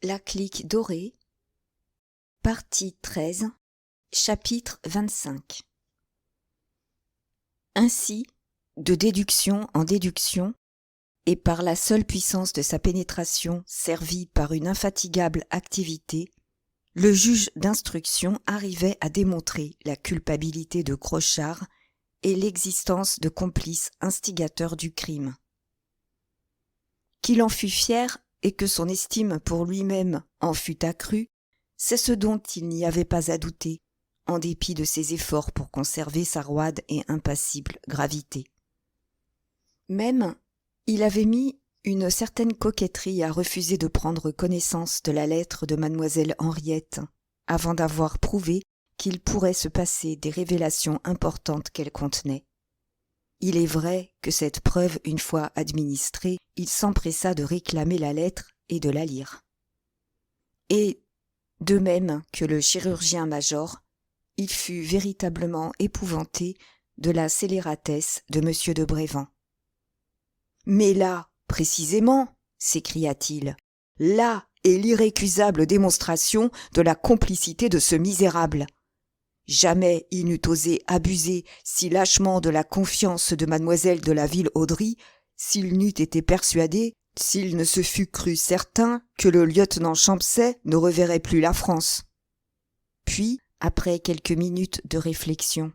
La clique dorée, partie 13, chapitre 25. Ainsi, de déduction en déduction, et par la seule puissance de sa pénétration servie par une infatigable activité, le juge d'instruction arrivait à démontrer la culpabilité de Crochard et l'existence de complices instigateurs du crime. Qu'il en fût fier et que son estime pour lui-même en fût accrue, c'est ce dont il n'y avait pas à douter, en dépit de ses efforts pour conserver sa roide et impassible gravité. Même, il avait mis une certaine coquetterie à refuser de prendre connaissance de la lettre de mademoiselle Henriette, avant d'avoir prouvé qu'il pourrait se passer des révélations importantes qu'elle contenait. Il est vrai que cette preuve une fois administrée, il s'empressa de réclamer la lettre et de la lire. Et, de même que le chirurgien-major, il fut véritablement épouvanté de la scélératesse de M. de Brévand. « Mais là, précisément, s'écria-t-il, là est l'irrécusable démonstration de la complicité de ce misérable. Jamais il n'eût osé abuser si lâchement de la confiance de mademoiselle de la Ville-Audry, s'il n'eût été persuadé, s'il ne se fût cru certain que le lieutenant Champcet ne reverrait plus la France. » Puis, après quelques minutes de réflexion,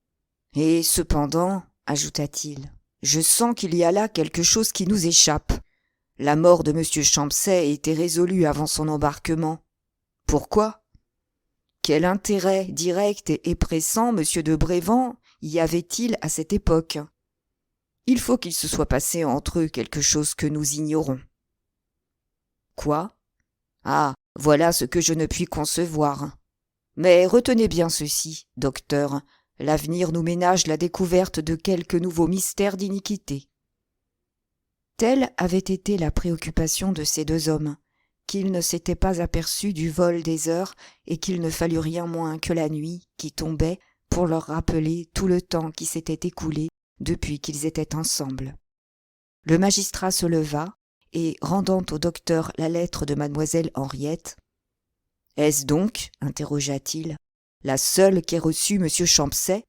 « Et cependant, ajouta-t-il, je sens qu'il y a là quelque chose qui nous échappe. La mort de M. Champcet était résolue avant son embarquement. Pourquoi ? Quel intérêt direct et pressant M. de Brévand y avait-il à cette époque ? Il faut qu'il se soit passé entre eux quelque chose que nous ignorons. » « Quoi ? Ah, voilà ce que je ne puis concevoir. Mais retenez bien ceci, docteur, l'avenir nous ménage la découverte de quelques nouveaux mystères d'iniquité. » Telle avait été la préoccupation de ces deux hommes, qu'ils ne s'étaient pas aperçus du vol des heures et qu'il ne fallut rien moins que la nuit qui tombait pour leur rappeler tout le temps qui s'était écoulé depuis qu'ils étaient ensemble. Le magistrat se leva et, rendant au docteur la lettre de mademoiselle Henriette, « Est-ce donc, interrogea-t-il, la seule qu'ait reçue M. Champcet ?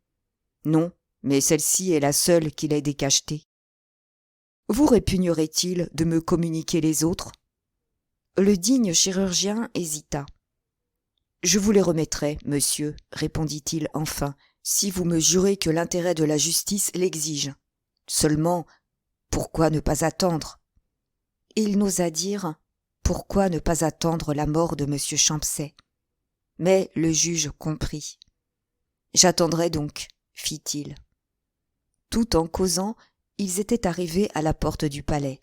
Non, mais celle-ci est la seule qu'il ait décachetée. Vous répugnerait-il de me communiquer les autres ? » Le digne chirurgien hésita. « Je vous les remettrai, monsieur, répondit-il enfin, si vous me jurez que l'intérêt de la justice l'exige. Seulement, pourquoi ne pas attendre ? » Il n'osa dire « Pourquoi ne pas attendre la mort de M. Champcet ?» Mais le juge comprit. « J'attendrai donc, » fit-il. Tout en causant, ils étaient arrivés à la porte du palais.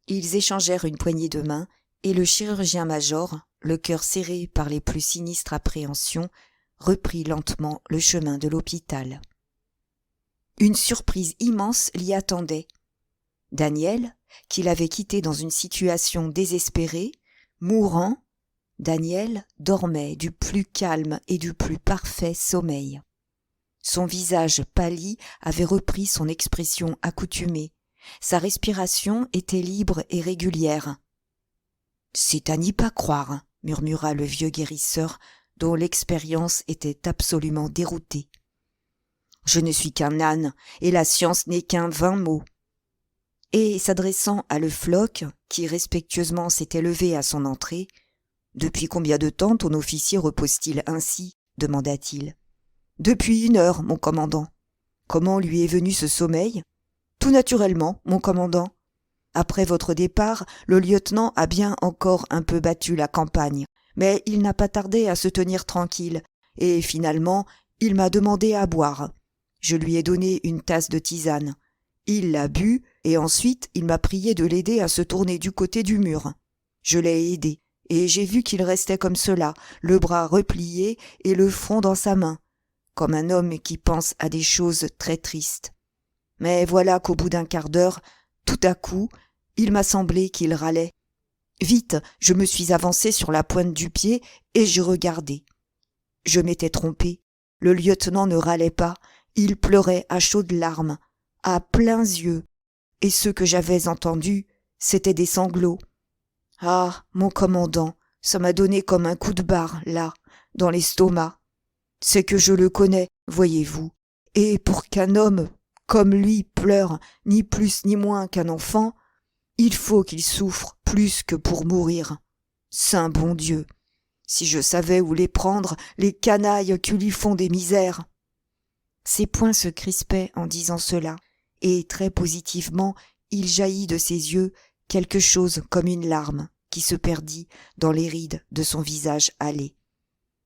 Ils échangèrent une poignée de main, et le chirurgien-major, le cœur serré par les plus sinistres appréhensions, reprit lentement le chemin de l'hôpital. Une surprise immense l'y attendait. Daniel, qu'il avait quitté dans une situation désespérée, mourant, Daniel dormait du plus calme et du plus parfait sommeil. Son visage pâli avait repris son expression accoutumée. Sa respiration était libre et régulière. « C'est à n'y pas croire, » murmura le vieux guérisseur, dont l'expérience était absolument déroutée. « Je ne suis qu'un âne, et la science n'est qu'un vain mot. » Et s'adressant à Le Floch, qui respectueusement s'était levé à son entrée, « Depuis combien de temps ton officier repose-t-il ainsi ? » demanda-t-il. « Depuis 1 heure, mon commandant. »« Comment lui est venu ce sommeil ? » ?»« Tout naturellement, mon commandant. Après votre départ, le lieutenant a bien encore un peu battu la campagne, mais il n'a pas tardé à se tenir tranquille, et finalement, il m'a demandé à boire. Je lui ai donné une tasse de tisane. Il l'a bu, et ensuite il m'a prié de l'aider à se tourner du côté du mur. Je l'ai aidé, et j'ai vu qu'il restait comme cela, le bras replié et le front dans sa main, comme un homme qui pense à des choses très tristes. Mais voilà qu'au bout d'1 quart d'heure, tout à coup, il m'a semblé qu'il râlait. Vite, je me suis avancé sur la pointe du pied et j'ai regardé. Je m'étais trompé. Le lieutenant ne râlait pas, il pleurait à chaudes larmes, à pleins yeux, et ce que j'avais entendu, c'étaient des sanglots. Ah, mon commandant, Ça m'a donné comme un coup de barre, là, dans l'estomac. C'est que je le connais, voyez-vous. Et pour qu'un homme comme lui pleure ni plus ni moins qu'un enfant, il faut qu'il souffre plus que pour mourir. Saint bon Dieu, si je savais où les prendre, les canailles qui lui font des misères. » Ses poings se crispaient en disant cela, et très positivement, il jaillit de ses yeux quelque chose comme une larme qui se perdit dans les rides de son visage hâlé.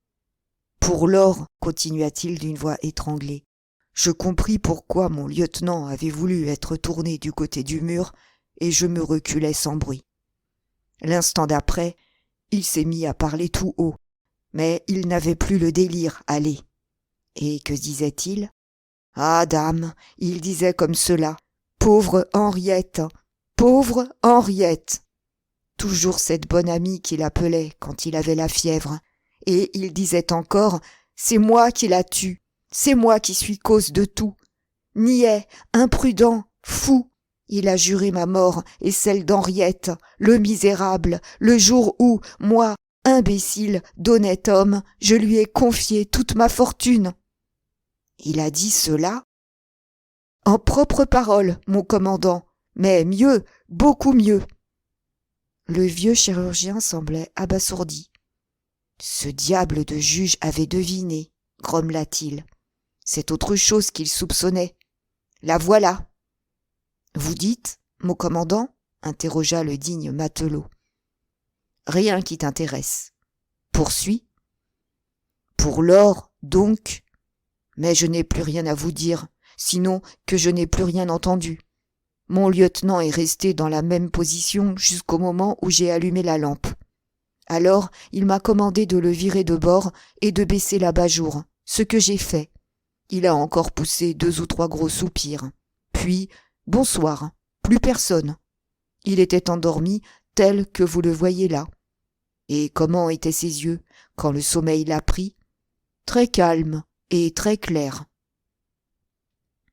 « Pour lors, continua-t-il d'une voix étranglée, je compris pourquoi mon lieutenant avait voulu être tourné du côté du mur, et je me reculai sans bruit. L'instant d'après, il s'est mis à parler tout haut, mais il n'avait plus le délire allé. Et que disait-il ? Ah, dame, il disait comme cela, pauvre Henriette, pauvre Henriette. Toujours cette bonne amie qu'il appelait quand il avait la fièvre. Et il disait encore, c'est moi qui la tue, c'est moi qui suis cause de tout. Niais, imprudent, fou, il a juré ma mort et celle d'Henriette, le misérable, le jour où, moi, imbécile, d'honnête homme, je lui ai confié toute ma fortune. Il a dit cela ? En propre parole, mon commandant, mais mieux, beaucoup mieux. Le vieux chirurgien semblait abasourdi. Ce diable de juge avait deviné, grommela-t-il. C'est autre chose qu'il soupçonnait. La voilà. Vous dites, mon commandant ? Interrogea le digne matelot. Rien qui t'intéresse. Poursuis. Pour l'or, donc. Mais je n'ai plus rien à vous dire, sinon que je n'ai plus rien entendu. Mon lieutenant est resté dans la même position jusqu'au moment où j'ai allumé la lampe. Alors, il m'a commandé de le virer de bord et de baisser l'abat-jour, ce que j'ai fait. Il a encore poussé 2 ou 3 gros soupirs. Puis, bonsoir, plus personne. Il était endormi tel que vous le voyez là. Et comment étaient ses yeux quand le sommeil l'a pris ? Très calme et très clair.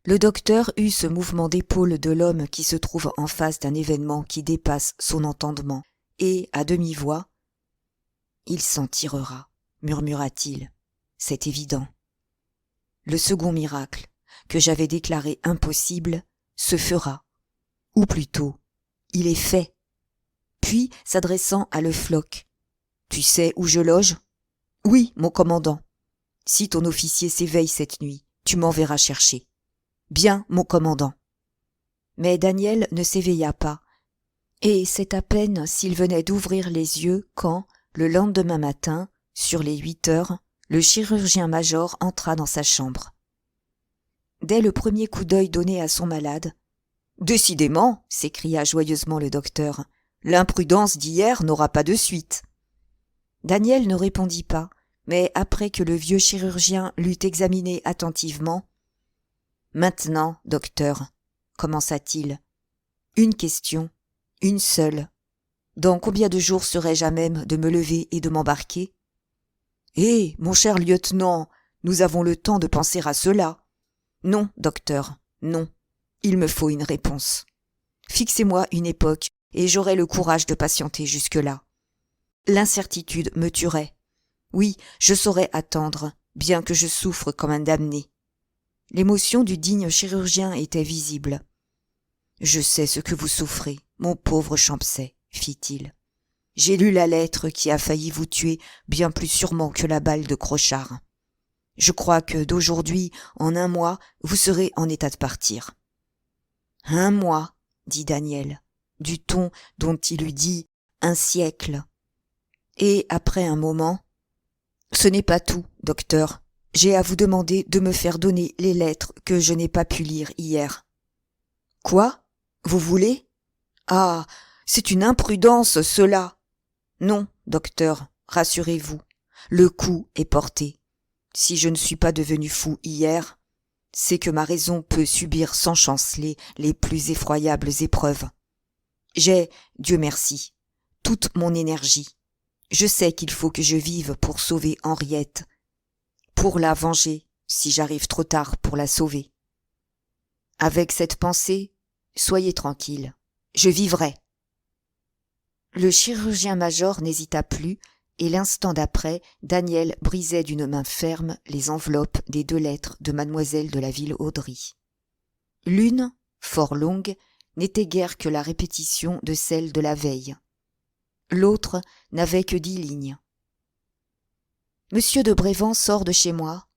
Le docteur eut ce mouvement d'épaule de l'homme qui se trouve en face d'un événement qui dépasse son entendement, et, à demi-voix, « Il s'en tirera », murmura-t-il. « C'est évident. Le second miracle, que j'avais déclaré impossible, se fera. Ou plutôt, il est fait. » Puis, s'adressant à Le Floch, « Tu sais où je loge ? » ?»« Oui, mon commandant. » »« Si ton officier s'éveille cette nuit, tu m'enverras chercher. » »« Bien, mon commandant. » Mais Daniel ne s'éveilla pas, et c'est à peine s'il venait d'ouvrir les yeux quand, le lendemain matin, sur les 8 heures, le chirurgien-major entra dans sa chambre. Dès le premier coup d'œil donné à son malade, « Décidément, s'écria joyeusement le docteur, l'imprudence d'hier n'aura pas de suite. » Daniel ne répondit pas, mais après que le vieux chirurgien l'eut examiné attentivement, « Maintenant, docteur, commença-t-il, une question, une seule. Dans combien de jours serais-je à même de me lever et de m'embarquer ? » « Eh, mon cher lieutenant, nous avons le temps de penser à cela. » »« Non, docteur, non. Il me faut une réponse. Fixez-moi une époque et j'aurai le courage de patienter jusque-là. L'incertitude me tuerait. Oui, je saurais attendre, bien que je souffre comme un damné. » L'émotion du digne chirurgien était visible. « Je sais ce que vous souffrez, mon pauvre Champsay, fit-il. J'ai lu la lettre qui a failli vous tuer bien plus sûrement que la balle de Crochard. Je crois que d'aujourd'hui, en 1 mois, vous serez en état de partir. »« 1 mois, dit Daniel, du ton dont il eût dit 1 siècle. Et après un moment, « Ce n'est pas tout, docteur. J'ai à vous demander de me faire donner les lettres que je n'ai pas pu lire hier. »« Quoi ? Vous voulez ? Ah, c'est une imprudence, cela. » »« Non, docteur, rassurez-vous, le coup est porté. Si je ne suis pas devenu fou hier, c'est que ma raison peut subir sans chanceler les plus effroyables épreuves. J'ai, Dieu merci, toute mon énergie. Je sais qu'il faut que je vive pour sauver Henriette, pour la venger si j'arrive trop tard pour la sauver. Avec cette pensée, soyez tranquille, je vivrai. Le chirurgien-major n'hésita plus, et l'instant d'après, Daniel brisait d'une main ferme les enveloppes des 2 lettres de mademoiselle de la Ville-Audry. L'une, fort longue, n'était guère que la répétition de celle de la veille. L'autre n'avait que 10 lignes. Monsieur de Brévand sort de chez moi.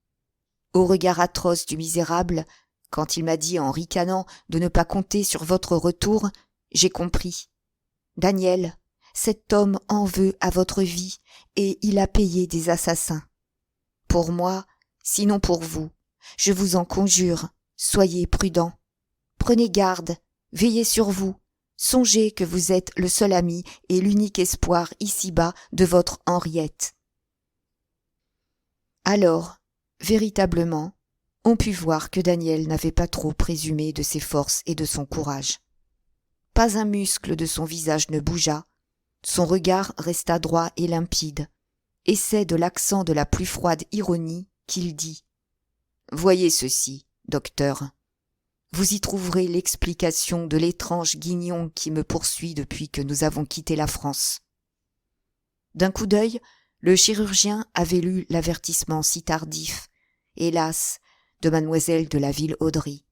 Au regard atroce du misérable, quand il m'a dit en ricanant de ne pas compter sur votre retour, j'ai compris. Daniel, cet homme en veut à votre vie et il a payé des assassins. Pour moi, sinon pour vous, je vous en conjure, soyez prudent. Prenez garde, veillez sur vous. Songez que vous êtes le seul ami et l'unique espoir ici-bas de votre Henriette. Alors, véritablement, on put voir que Daniel n'avait pas trop présumé de ses forces et de son courage. Pas un muscle de son visage ne bougea, son regard resta droit et limpide, et c'est de l'accent de la plus froide ironie qu'il dit « Voyez ceci, docteur. Vous y trouverez l'explication de l'étrange guignon qui me poursuit depuis que nous avons quitté la France. » D'un coup d'œil, le chirurgien avait lu l'avertissement si tardif, hélas, de mademoiselle de la Ville-Audry.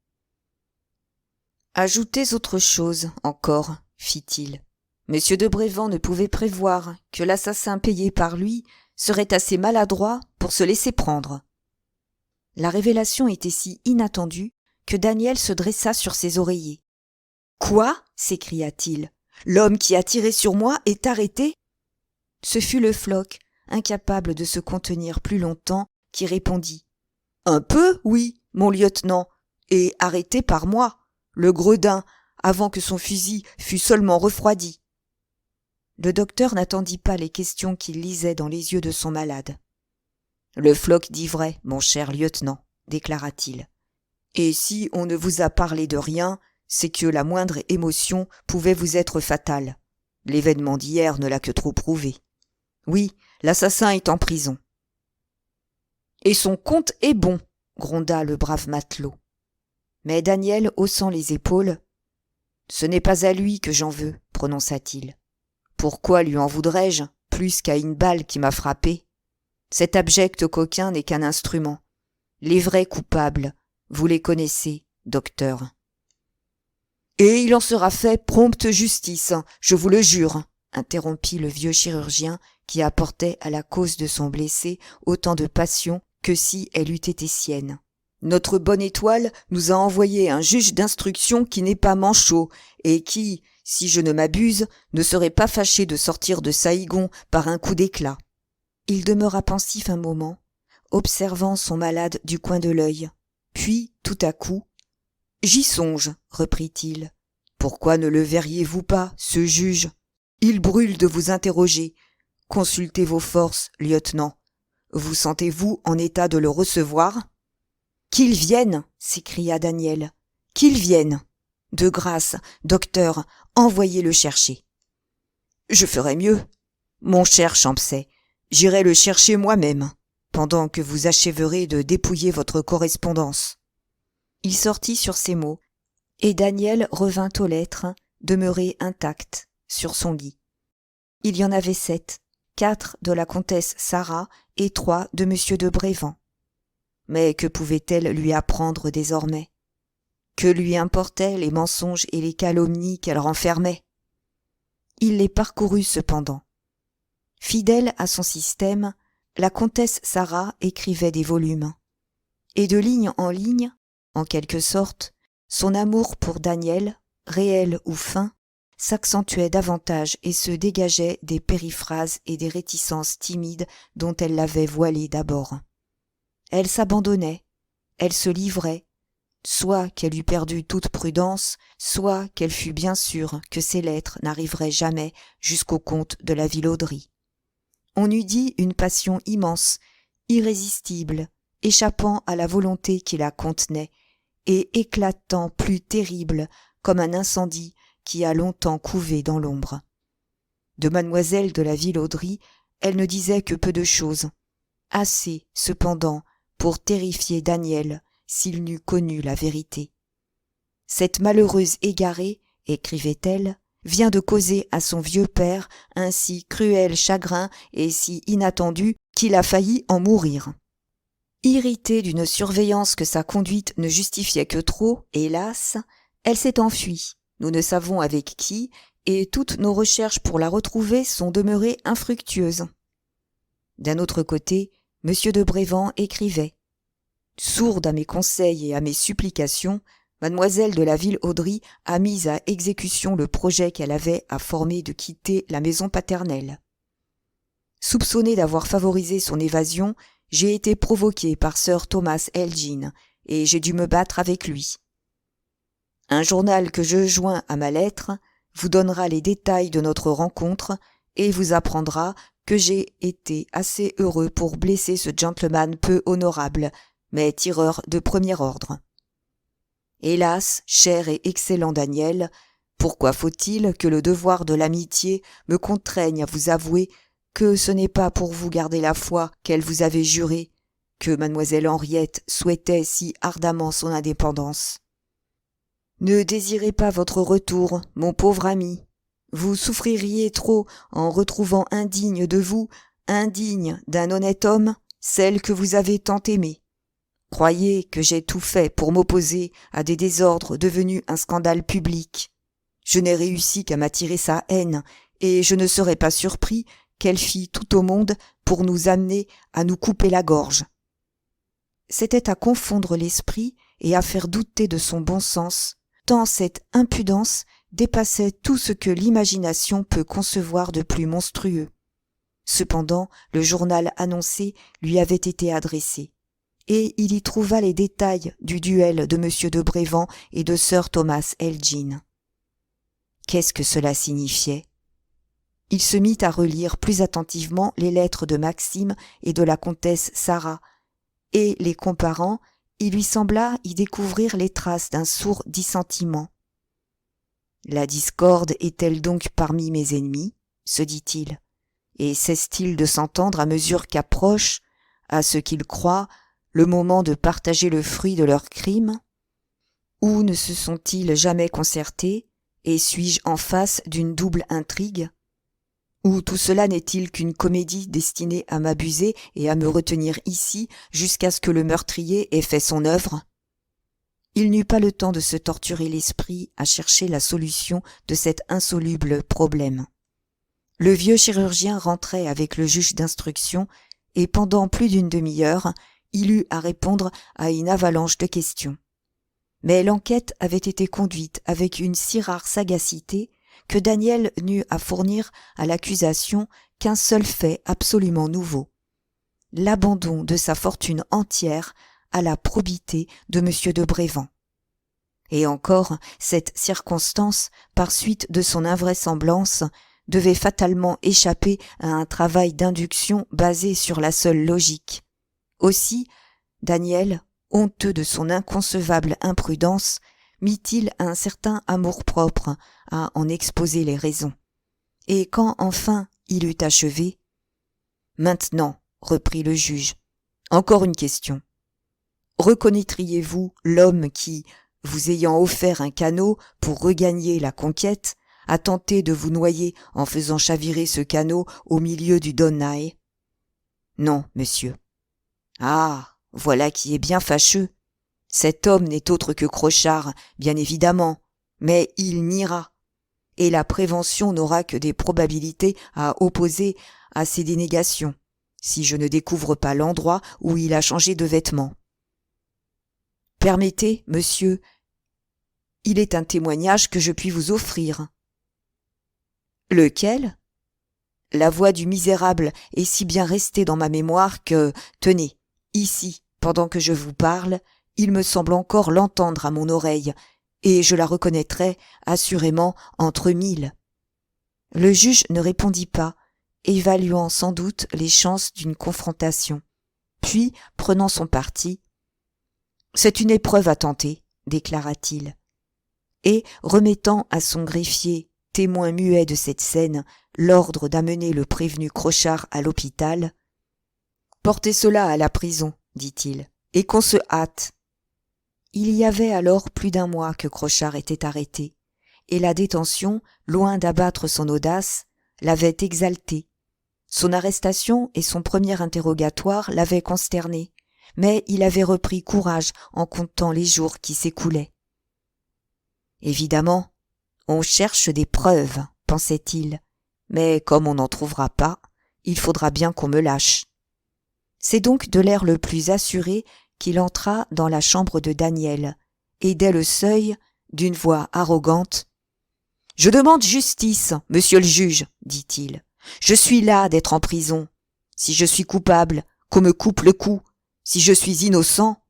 « Ajoutez autre chose encore, fit-il. Monsieur de Brévand ne pouvait prévoir que l'assassin payé par lui serait assez maladroit pour se laisser prendre. » La révélation était si inattendue que Daniel se dressa sur ses oreillers. « Quoi » s'écria-t-il. « L'homme qui a tiré sur moi est arrêté ?» Ce fut le Floch, incapable de se contenir plus longtemps, qui répondit. « Un peu, oui, mon lieutenant, et arrêté par moi, le gredin, avant que son fusil fût seulement refroidi. » Le docteur n'attendit pas les questions qu'il lisait dans les yeux de son malade. « Le Floch dit vrai, mon cher lieutenant, » déclara-t-il. « Et si on ne vous a parlé de rien, c'est que la moindre émotion pouvait vous être fatale. L'événement d'hier ne l'a que trop prouvé. Oui, l'assassin est en prison. »« Et son compte est bon, » gronda le brave matelot. Mais Daniel, haussant les épaules, « Ce n'est pas à lui que j'en veux, » prononça-t-il. « Pourquoi lui en voudrais-je, plus qu'à une balle qui m'a frappé ? Cet abject coquin n'est qu'un instrument. Les vrais coupables, vous les connaissez, docteur. »« Et il en sera fait prompte justice, je vous le jure, » interrompit le vieux chirurgien qui apportait à la cause de son blessé autant de passion que si elle eût été sienne. « Notre bonne étoile nous a envoyé un juge d'instruction qui n'est pas manchot et qui, si je ne m'abuse, ne serait pas fâché de sortir de Saïgon par un coup d'éclat. » Il demeura pensif un moment, observant son malade du coin de l'œil. Puis, tout à coup, « J'y songe, » reprit-il. « Pourquoi ne le verriez-vous pas, ce juge ? Il brûle de vous interroger. Consultez vos forces, lieutenant. Vous sentez-vous en état de le recevoir ? » « Qu'il vienne !» s'écria Daniel. « Qu'il vienne ! De grâce, docteur, envoyez le chercher. »« Je ferai mieux, mon cher Champsay. J'irai le chercher moi-même, pendant que vous achèverez de dépouiller votre correspondance. » Il sortit sur ces mots, et Daniel revint aux lettres, demeurées intactes, sur son lit. Il y en avait 7, 4 de la comtesse Sarah et 3 de monsieur de Brévand. Mais que pouvait-elle lui apprendre désormais ? Que lui importaient les mensonges et les calomnies qu'elle renfermait ? Il les parcourut cependant. Fidèle à son système, la comtesse Sarah écrivait des volumes. Et de ligne, en quelque sorte, son amour pour Daniel, réel ou feint, s'accentuait davantage et se dégageait des périphrases et des réticences timides dont elle l'avait voilé d'abord. Elle s'abandonnait, elle se livrait, soit qu'elle eût perdu toute prudence, soit qu'elle fût bien sûre que ses lettres n'arriveraient jamais jusqu'au comte de la Ville-Audry. On eût dit une passion immense, irrésistible, échappant à la volonté qui la contenait, et éclatant plus terrible comme un incendie qui a longtemps couvé dans l'ombre. De mademoiselle de la Ville-Audry, elle ne disait que peu de choses, assez, cependant, pour terrifier Daniel s'il n'eût connu la vérité. Cette malheureuse égarée, écrivait-elle, vient de causer à son vieux père un si cruel chagrin et si inattendu qu'il a failli en mourir. Irritée d'une surveillance que sa conduite ne justifiait que trop, hélas, elle s'est enfuie. Nous ne savons avec qui, et toutes nos recherches pour la retrouver sont demeurées infructueuses. D'un autre côté, M. de Brévand écrivait. Sourde à mes conseils et à mes supplications, mademoiselle de la Ville-Audry a mis à exécution le projet qu'elle avait à former de quitter la maison paternelle. Soupçonnée d'avoir favorisé son évasion, j'ai été provoqué par Sir Thomas Elgin, et j'ai dû me battre avec lui. Un journal que je joins à ma lettre vous donnera les détails de notre rencontre et vous apprendra que j'ai été assez heureux pour blesser ce gentleman peu honorable, mais tireur de premier ordre. Hélas, cher et excellent Daniel, pourquoi faut-il que le devoir de l'amitié me contraigne à vous avouer que ce n'est pas pour vous garder la foi qu'elle vous avait jurée, que mademoiselle Henriette souhaitait si ardemment son indépendance. Ne désirez pas votre retour, mon pauvre ami. Vous souffririez trop en retrouvant indigne de vous, indigne d'un honnête homme, celle que vous avez tant aimée. Croyez que j'ai tout fait pour m'opposer à des désordres devenus un scandale public. Je n'ai réussi qu'à m'attirer sa haine, et je ne serais pas surpris qu'elle fît tout au monde pour nous amener à nous couper la gorge. C'était à confondre l'esprit et à faire douter de son bon sens, tant cette impudence dépassait tout ce que l'imagination peut concevoir de plus monstrueux. Cependant, le journal annoncé lui avait été adressé, et il y trouva les détails du duel de M. de Brévand et de Sir Thomas Elgin. Qu'est-ce que cela signifiait ? Il se mit à relire plus attentivement les lettres de Maxime et de la comtesse Sarah, et les comparant, il lui sembla y découvrir les traces d'un sourd dissentiment. La discorde est-elle donc parmi mes ennemis, se dit-il, et cesse-t-il de s'entendre à mesure qu'approche, à ce qu'il croit, le moment de partager le fruit de leur crime ? Ou ne se sont-ils jamais concertés, et suis-je en face d'une double intrigue ? Ou tout cela n'est-il qu'une comédie destinée à m'abuser et à me retenir ici jusqu'à ce que le meurtrier ait fait son œuvre ? Il n'eut pas le temps de se torturer l'esprit à chercher la solution de cet insoluble problème. Le vieux chirurgien rentrait avec le juge d'instruction et pendant plus d'une demi-heure, il eut à répondre à une avalanche de questions. Mais l'enquête avait été conduite avec une si rare sagacité que Daniel n'eut à fournir à l'accusation qu'un seul fait absolument nouveau, l'abandon de sa fortune entière à la probité de M. de Brévand. Et encore, cette circonstance, par suite de son invraisemblance, devait fatalement échapper à un travail d'induction basé sur la seule logique. Aussi, Daniel, honteux de son inconcevable imprudence, mit-il un certain amour-propre à en exposer les raisons. Et quand enfin il eut achevé, « Maintenant, reprit le juge, encore une question. Reconnaîtriez-vous l'homme qui, vous ayant offert un canot pour regagner la conquête, a tenté de vous noyer en faisant chavirer ce canot au milieu du Donnai ? Non, monsieur. Ah, voilà qui est bien fâcheux. Cet homme n'est autre que Crochard, bien évidemment, mais il niera. Et la prévention n'aura que des probabilités à opposer à ces dénégations, si je ne découvre pas l'endroit où il a changé de vêtements. Permettez, monsieur, il est un témoignage que je puis vous offrir. Lequel ? La voix du misérable est si bien restée dans ma mémoire que, tenez, ici, pendant que je vous parle, il me semble encore l'entendre à mon oreille, et je la reconnaîtrai assurément entre mille. Le juge ne répondit pas, évaluant sans doute les chances d'une confrontation. Puis, prenant son parti, « C'est une épreuve à tenter, » déclara-t-il. Et, remettant à son greffier, témoin muet de cette scène, l'ordre d'amener le prévenu Crochard à l'hôpital, « Portez cela à la prison, » dit-il, « et qu'on se hâte. » Il y avait alors plus d'un mois que Crochard était arrêté, et la détention, loin d'abattre son audace, l'avait exalté. Son arrestation et son premier interrogatoire l'avaient consterné, mais il avait repris courage en comptant les jours qui s'écoulaient. Évidemment, on cherche des preuves, pensait-il, mais comme on n'en trouvera pas, il faudra bien qu'on me lâche. C'est donc de l'air le plus assuré qu'il entra dans la chambre de Daniel, et dès le seuil, d'une voix arrogante, « Je demande justice, monsieur le juge, dit-il. Je suis las d'être en prison. Si je suis coupable, qu'on me coupe le cou. Si je suis innocent. »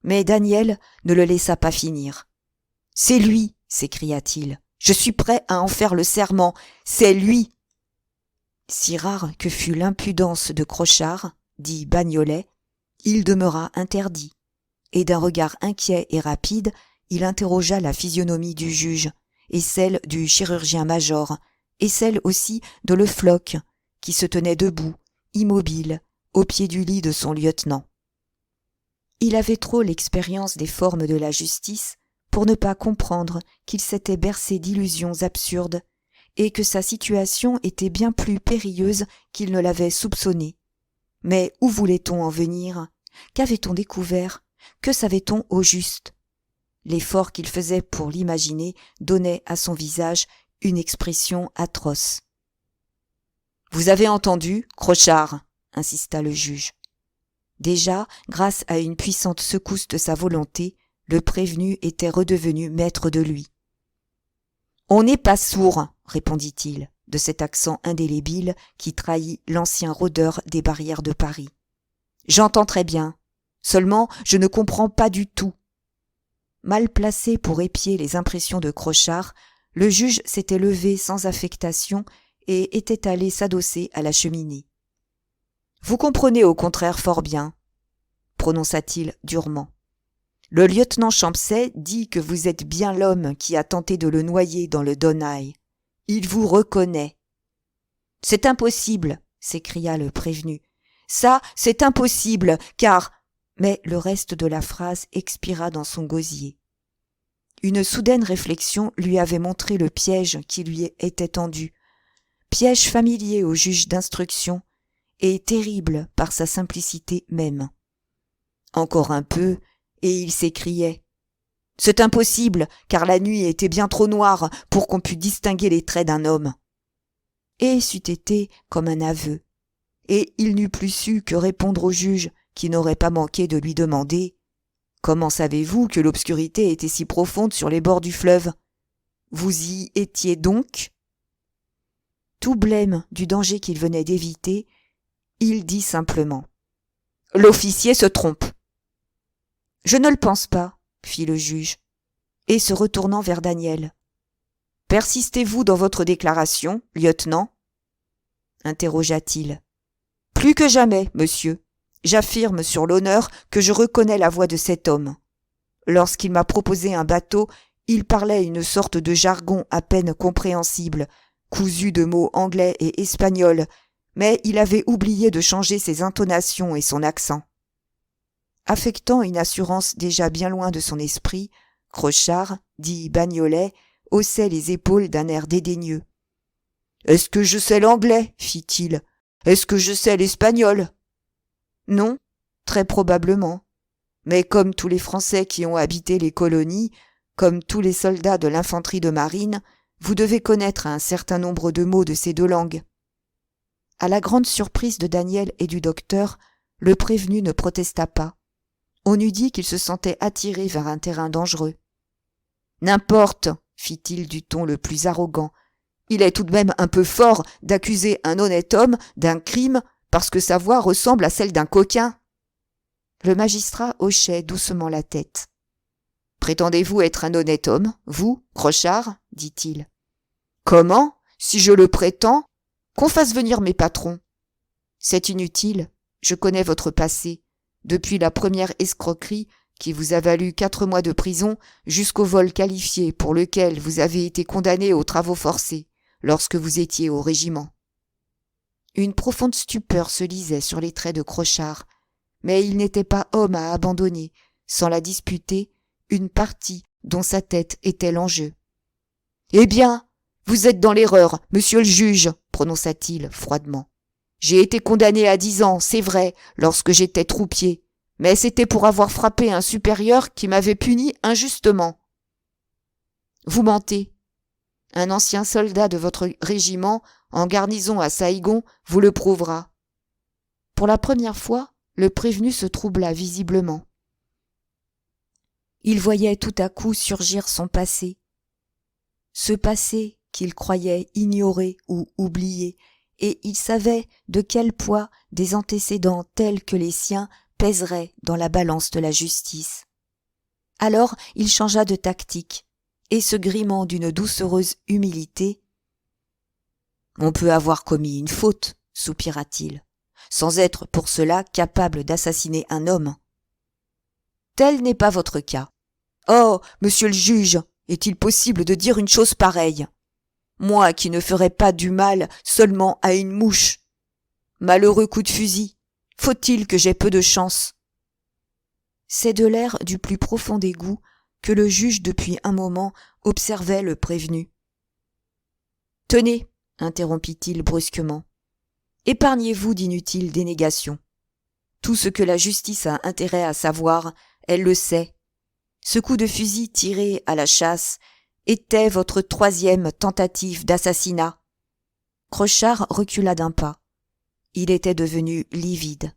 Mais Daniel ne le laissa pas finir. « C'est lui, s'écria-t-il. Je suis prêt à en faire le serment. C'est lui. » Si rare que fût l'impudence de Crochard, dit Bagnolet, il demeura interdit, et d'un regard inquiet et rapide, il interrogea la physionomie du juge, et celle du chirurgien-major, et celle aussi de Le Floch, qui se tenait debout, immobile, au pied du lit de son lieutenant. Il avait trop l'expérience des formes de la justice pour ne pas comprendre qu'il s'était bercé d'illusions absurdes, et que sa situation était bien plus périlleuse qu'il ne l'avait soupçonné. Mais où voulait-on en venir? Qu'avait-on découvert? Que savait-on au juste? L'effort qu'il faisait pour l'imaginer donnait à son visage une expression atroce. « Vous avez entendu, Crochard ?» insista le juge. Déjà, grâce à une puissante secousse de sa volonté, le prévenu était redevenu maître de lui. « On n'est pas sourd, » répondit-il, de cet accent indélébile qui trahit l'ancien rôdeur des barrières de Paris. « J'entends très bien. Seulement, je ne comprends pas du tout. » Mal placé pour épier les impressions de Crochard, le juge s'était levé sans affectation et était allé s'adosser à la cheminée. « Vous comprenez au contraire fort bien, » prononça-t-il durement. « Le lieutenant Champsay dit que vous êtes bien l'homme qui a tenté de le noyer dans le Donaï. Il vous reconnaît. »« C'est impossible, » s'écria le prévenu. « Ça, c'est impossible, car... » Mais le reste de la phrase expira dans son gosier. Une soudaine réflexion lui avait montré le piège qui lui était tendu, piège familier au juge d'instruction et terrible par sa simplicité même. Encore un peu, et il s'écriait « C'est impossible, car la nuit était bien trop noire pour qu'on pût distinguer les traits d'un homme. » Et c'eût été comme un aveu, et il n'eût plus su que répondre au juge qui n'aurait pas manqué de lui demander « Comment savez-vous que l'obscurité était si profonde sur les bords du fleuve? Vous y étiez donc ?» Tout blême du danger qu'il venait d'éviter, il dit simplement « L'officier se trompe. »« Je ne le pense pas, » fit le juge, et se retournant vers Daniel. « Persistez-vous dans votre déclaration, lieutenant ?» interrogea-t-il. « Plus que jamais, monsieur. J'affirme sur l'honneur que je reconnais la voix de cet homme. Lorsqu'il m'a proposé un bateau, il parlait une sorte de jargon à peine compréhensible, cousu de mots anglais et espagnols, mais il avait oublié de changer ses intonations et son accent. » Affectant une assurance déjà bien loin de son esprit, Crochard, dit Bagnolet, haussait les épaules d'un air dédaigneux. « Est-ce que je sais l'anglais ? Fit-il. Est-ce que je sais l'espagnol ? Non, très probablement. Mais comme tous les Français qui ont habité les colonies, comme tous les soldats de l'infanterie de marine, vous devez connaître un certain nombre de mots de ces deux langues. » À la grande surprise de Daniel et du docteur, le prévenu ne protesta pas. On eût dit qu'il se sentait attiré vers un terrain dangereux. « N'importe, » fit-il du ton le plus arrogant. « Il est tout de même un peu fort d'accuser un honnête homme d'un crime parce que sa voix ressemble à celle d'un coquin. » Le magistrat hochait doucement la tête. « Prétendez-vous être un honnête homme, vous, Crochard ?» dit-il. « Comment ? Si je le prétends, qu'on fasse venir mes patrons. »« C'est inutile, je connais votre passé, depuis la première escroquerie qui vous a valu 4 mois de prison jusqu'au vol qualifié pour lequel vous avez été condamné aux travaux forcés lorsque vous étiez au régiment. » Une profonde stupeur se lisait sur les traits de Crochard, mais il n'était pas homme à abandonner, sans la disputer, une partie dont sa tête était l'enjeu. « Eh bien, vous êtes dans l'erreur, monsieur le juge, prononça-t-il froidement. J'ai été condamné à 10 ans, c'est vrai, lorsque j'étais troupier, mais c'était pour avoir frappé un supérieur qui m'avait puni injustement. Vous mentez. Un ancien soldat de votre régiment, en garnison à Saïgon, vous le prouvera. » Pour la première fois, le prévenu se troubla visiblement. Il voyait tout à coup surgir son passé. Ce passé qu'il croyait ignoré ou oublié, et il savait de quel poids des antécédents tels que les siens pèseraient dans la balance de la justice. Alors il changea de tactique, et se grimant d'une doucereuse humilité, « On peut avoir commis une faute, soupira-t-il, sans être pour cela capable d'assassiner un homme. Tel n'est pas votre cas. Oh, monsieur le juge, est-il possible de dire une chose pareille? Moi qui ne ferais pas du mal seulement à une mouche. Malheureux coup de fusil, faut-il que j'aie peu de chance? » C'est de l'air du plus profond dégoût que le juge depuis un moment observait le prévenu. « Tenez, interrompit-il brusquement, épargnez-vous d'inutiles dénégations. Tout ce que la justice a intérêt à savoir, elle le sait. Ce coup de fusil tiré à la chasse était votre 3e tentative d'assassinat. » Crochard recula d'un pas. Il était devenu livide.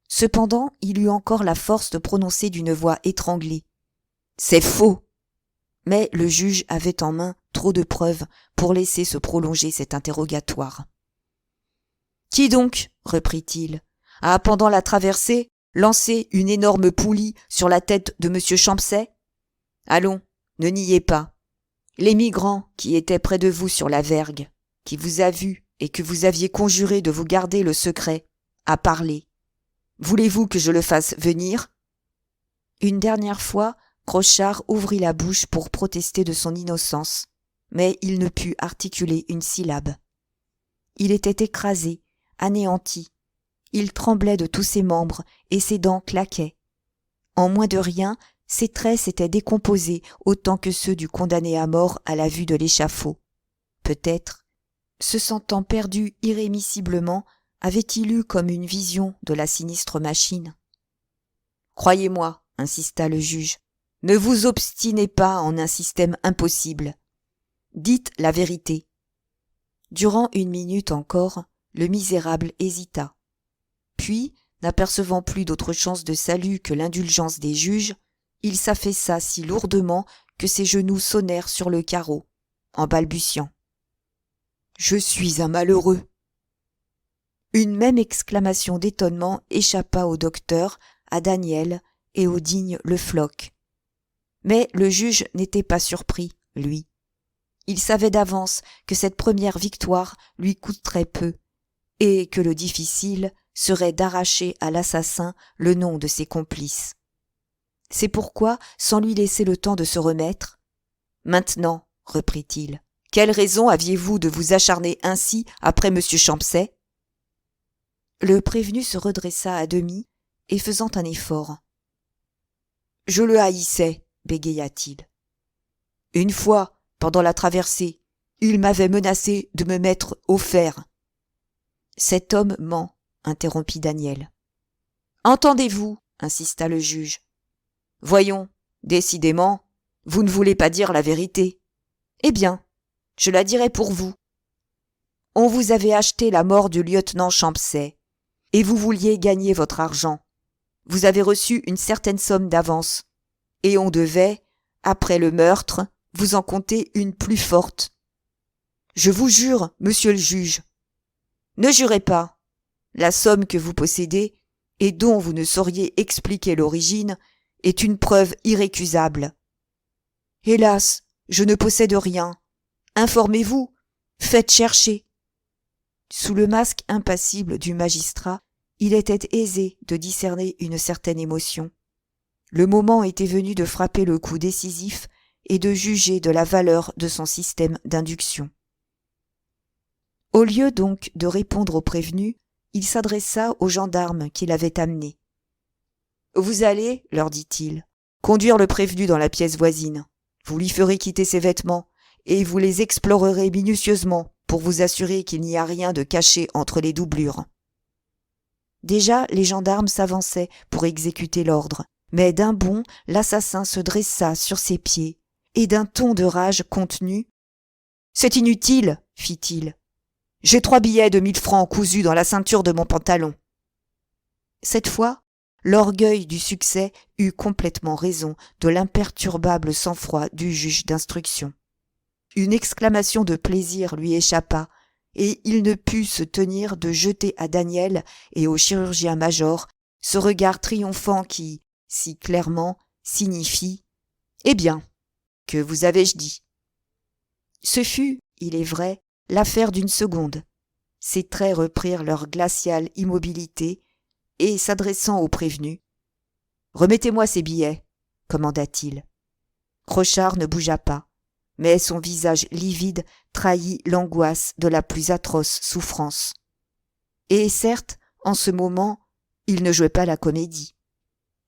Cependant, il eut encore la force de prononcer d'une voix étranglée. « C'est faux !» Mais le juge avait en main trop de preuves pour laisser se prolonger cet interrogatoire. « Qui donc, reprit-il, a, pendant la traversée, lancé une énorme poulie sur la tête de M. Champcet? Allons, ne niez pas. L'émigrant qui était près de vous sur la vergue, qui vous a vu et que vous aviez conjuré de vous garder le secret, a parlé. Voulez-vous que je le fasse venir ?» Une dernière fois, Crochard ouvrit la bouche pour protester de son innocence, mais il ne put articuler une syllabe. Il était écrasé, anéanti. Il tremblait de tous ses membres et ses dents claquaient. En moins de rien, ses traits s'étaient décomposés autant que ceux du condamné à mort à la vue de l'échafaud. Peut-être, se sentant perdu irrémissiblement, avait-il eu comme une vision de la sinistre machine. « Croyez-moi, insista le juge, ne vous obstinez pas en un système impossible. Dites la vérité. » Durant 1 minute encore, le misérable hésita. Puis, n'apercevant plus d'autre chance de salut que l'indulgence des juges, il s'affaissa si lourdement que ses genoux sonnèrent sur le carreau, en balbutiant. « Je suis un malheureux !» Une même exclamation d'étonnement échappa au docteur, à Daniel et au digne Le Floch. Mais le juge n'était pas surpris, lui. Il savait d'avance que cette première victoire lui coûterait peu, et que le difficile serait d'arracher à l'assassin le nom de ses complices. C'est pourquoi, sans lui laisser le temps de se remettre, « Maintenant, reprit-il, quelle raison aviez-vous de vous acharner ainsi après M. Champcet ?» Le prévenu se redressa à demi et faisant un effort. « Je le haïssais, bégaya-t-il. Une fois, pendant la traversée, il m'avait menacé de me mettre au fer. »« Cet homme ment, interrompit Daniel. »« Entendez-vous, insista le juge. Voyons, décidément, vous ne voulez pas dire la vérité. Eh bien, je la dirai pour vous. On vous avait acheté la mort du lieutenant Champcet, et vous vouliez gagner votre argent. Vous avez reçu une certaine somme d'avance, et on devait, après le meurtre, vous en compter une plus forte. Je vous jure, monsieur le juge. Ne jurez pas. La somme que vous possédez, et dont vous ne sauriez expliquer l'origine, est une preuve irrécusable. Hélas, je ne possède rien. Informez-vous, faites chercher. Sous le masque impassible du magistrat, il était aisé de discerner une certaine émotion. Le moment était venu de frapper le coup décisif et de juger de la valeur de son système d'induction. Au lieu donc de répondre au prévenu, il s'adressa aux gendarmes qui l'avaient amené. « Vous allez, leur dit-il, conduire le prévenu dans la pièce voisine. Vous lui ferez quitter ses vêtements et vous les explorerez minutieusement pour vous assurer qu'il n'y a rien de caché entre les doublures. » Déjà, les gendarmes s'avançaient pour exécuter l'ordre, mais d'un bond, l'assassin se dressa sur ses pieds, et d'un ton de rage contenu, « C'est inutile, fit-il. J'ai 3 billets de 1000 francs cousus dans la ceinture de mon pantalon. » Cette fois, l'orgueil du succès eut complètement raison de l'imperturbable sang-froid du juge d'instruction. Une exclamation de plaisir lui échappa, et il ne put se tenir de jeter à Daniel et au chirurgien-major ce regard triomphant qui, si clairement, signifie « Eh bien, que vous avais-je dit ?» Ce fut, il est vrai, l'affaire d'une seconde. Ses traits reprirent leur glaciale immobilité, et, s'adressant au prévenu, « Remettez-moi ces billets, » commanda-t-il. Crochard ne bougea pas, mais son visage livide trahit l'angoisse de la plus atroce souffrance. Et certes, en ce moment, il ne jouait pas la comédie.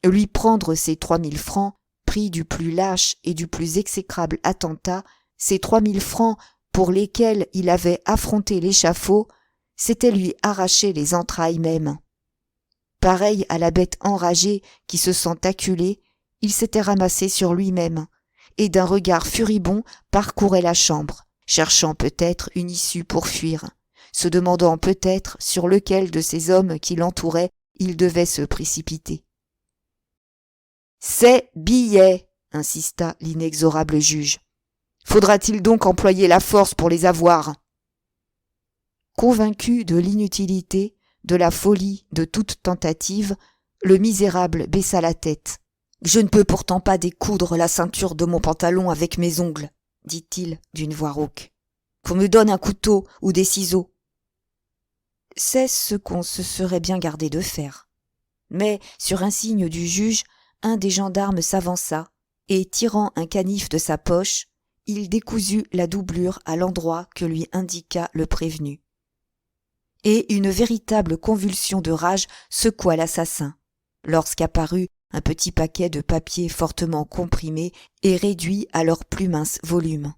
Lui prendre ces 3000 francs, prix du plus lâche et du plus exécrable attentat, ces 3000 francs pour lesquels il avait affronté l'échafaud, c'était lui arracher les entrailles mêmes. Pareil à la bête enragée qui se sent acculée, il s'était ramassé sur lui-même, et d'un regard furibond parcourait la chambre, cherchant peut-être une issue pour fuir, se demandant peut-être sur lequel de ces hommes qui l'entouraient il devait se précipiter. « Ces billets !» insista l'inexorable juge. « Faudra-t-il donc employer la force pour les avoir ?» Convaincu de l'inutilité, de la folie de toute tentative, le misérable baissa la tête. « Je ne peux pourtant pas découdre la ceinture de mon pantalon avec mes ongles, » dit-il d'une voix rauque. « Qu'on me donne un couteau ou des ciseaux. » C'est ce qu'on se serait bien gardé de faire. Mais, sur un signe du juge, un des gendarmes s'avança, et tirant un canif de sa poche, il décousit la doublure à l'endroit que lui indiqua le prévenu. Et une véritable convulsion de rage secoua l'assassin, lorsqu'apparut un petit paquet de papier fortement comprimé et réduit à leur plus mince volume.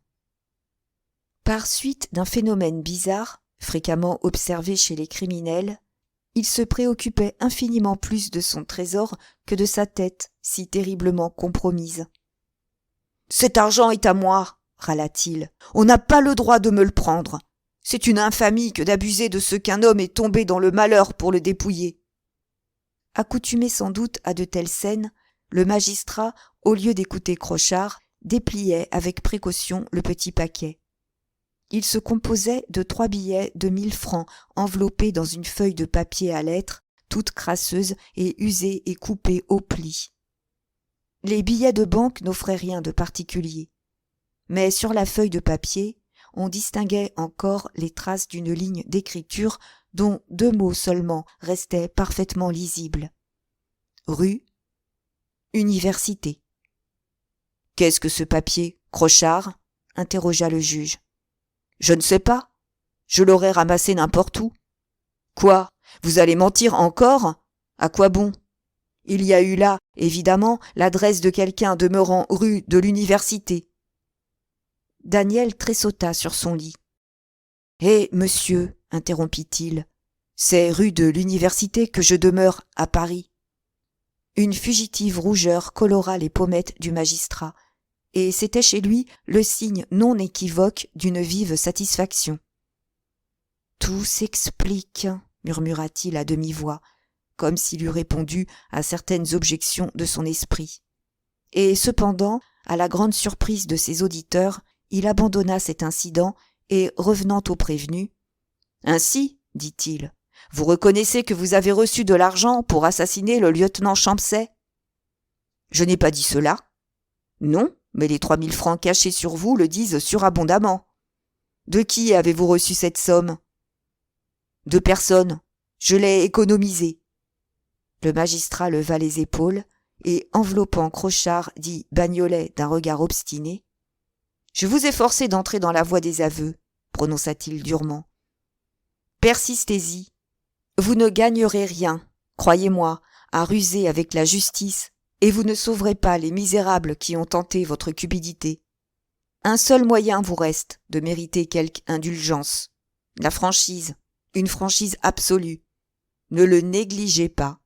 Par suite d'un phénomène bizarre, fréquemment observé chez les criminels, il se préoccupait infiniment plus de son trésor que de sa tête si terriblement compromise. « Cet argent est à moi, » râla-t-il. « On n'a pas le droit de me le prendre. C'est une infamie que d'abuser de ce qu'un homme est tombé dans le malheur pour le dépouiller. » Accoutumé sans doute à de telles scènes, le magistrat, au lieu d'écouter Crochard, dépliait avec précaution le petit paquet. Il se composait de 3 billets de 1000 francs enveloppés dans une feuille de papier à lettres, toute crasseuse et usée et coupée au pli. Les billets de banque n'offraient rien de particulier. Mais sur la feuille de papier, on distinguait encore les traces d'une ligne d'écriture dont 2 mots seulement restaient parfaitement lisibles. Rue, université. « Qu'est-ce que ce papier, Crochard ?» interrogea le juge. « Je ne sais pas. Je l'aurais ramassé n'importe où. »« Quoi ? Vous allez mentir encore ? À quoi bon ? Il y a eu là, évidemment, l'adresse de quelqu'un demeurant rue de l'université. » Daniel tressauta sur son lit. « Eh, monsieur, interrompit-il, c'est rue de l'université que je demeure à Paris. » Une fugitive rougeur colora les pommettes du magistrat, et c'était chez lui le signe non équivoque d'une vive satisfaction. « Tout s'explique, » murmura-t-il à demi-voix, comme s'il eût répondu à certaines objections de son esprit. Et cependant, à la grande surprise de ses auditeurs, il abandonna cet incident et, revenant au prévenu, « Ainsi, dit-il, vous reconnaissez que vous avez reçu de l'argent pour assassiner le lieutenant Champsay ? » « Je n'ai pas dit cela. »« Non, mais les 3000 francs cachés sur vous le disent surabondamment. »« De qui avez-vous reçu cette somme ? » ?»« De personne. Je l'ai économisée. » Le magistrat leva les épaules et, enveloppant Crochard, dit Bagnolet d'un regard obstiné. « Je vous ai forcé d'entrer dans la voie des aveux, » prononça-t-il durement. « Persistez-y. Vous ne gagnerez rien, croyez-moi, à ruser avec la justice, et vous ne sauverez pas les misérables qui ont tenté votre cupidité. Un seul moyen vous reste de mériter quelque indulgence. La franchise, une franchise absolue. Ne le négligez pas.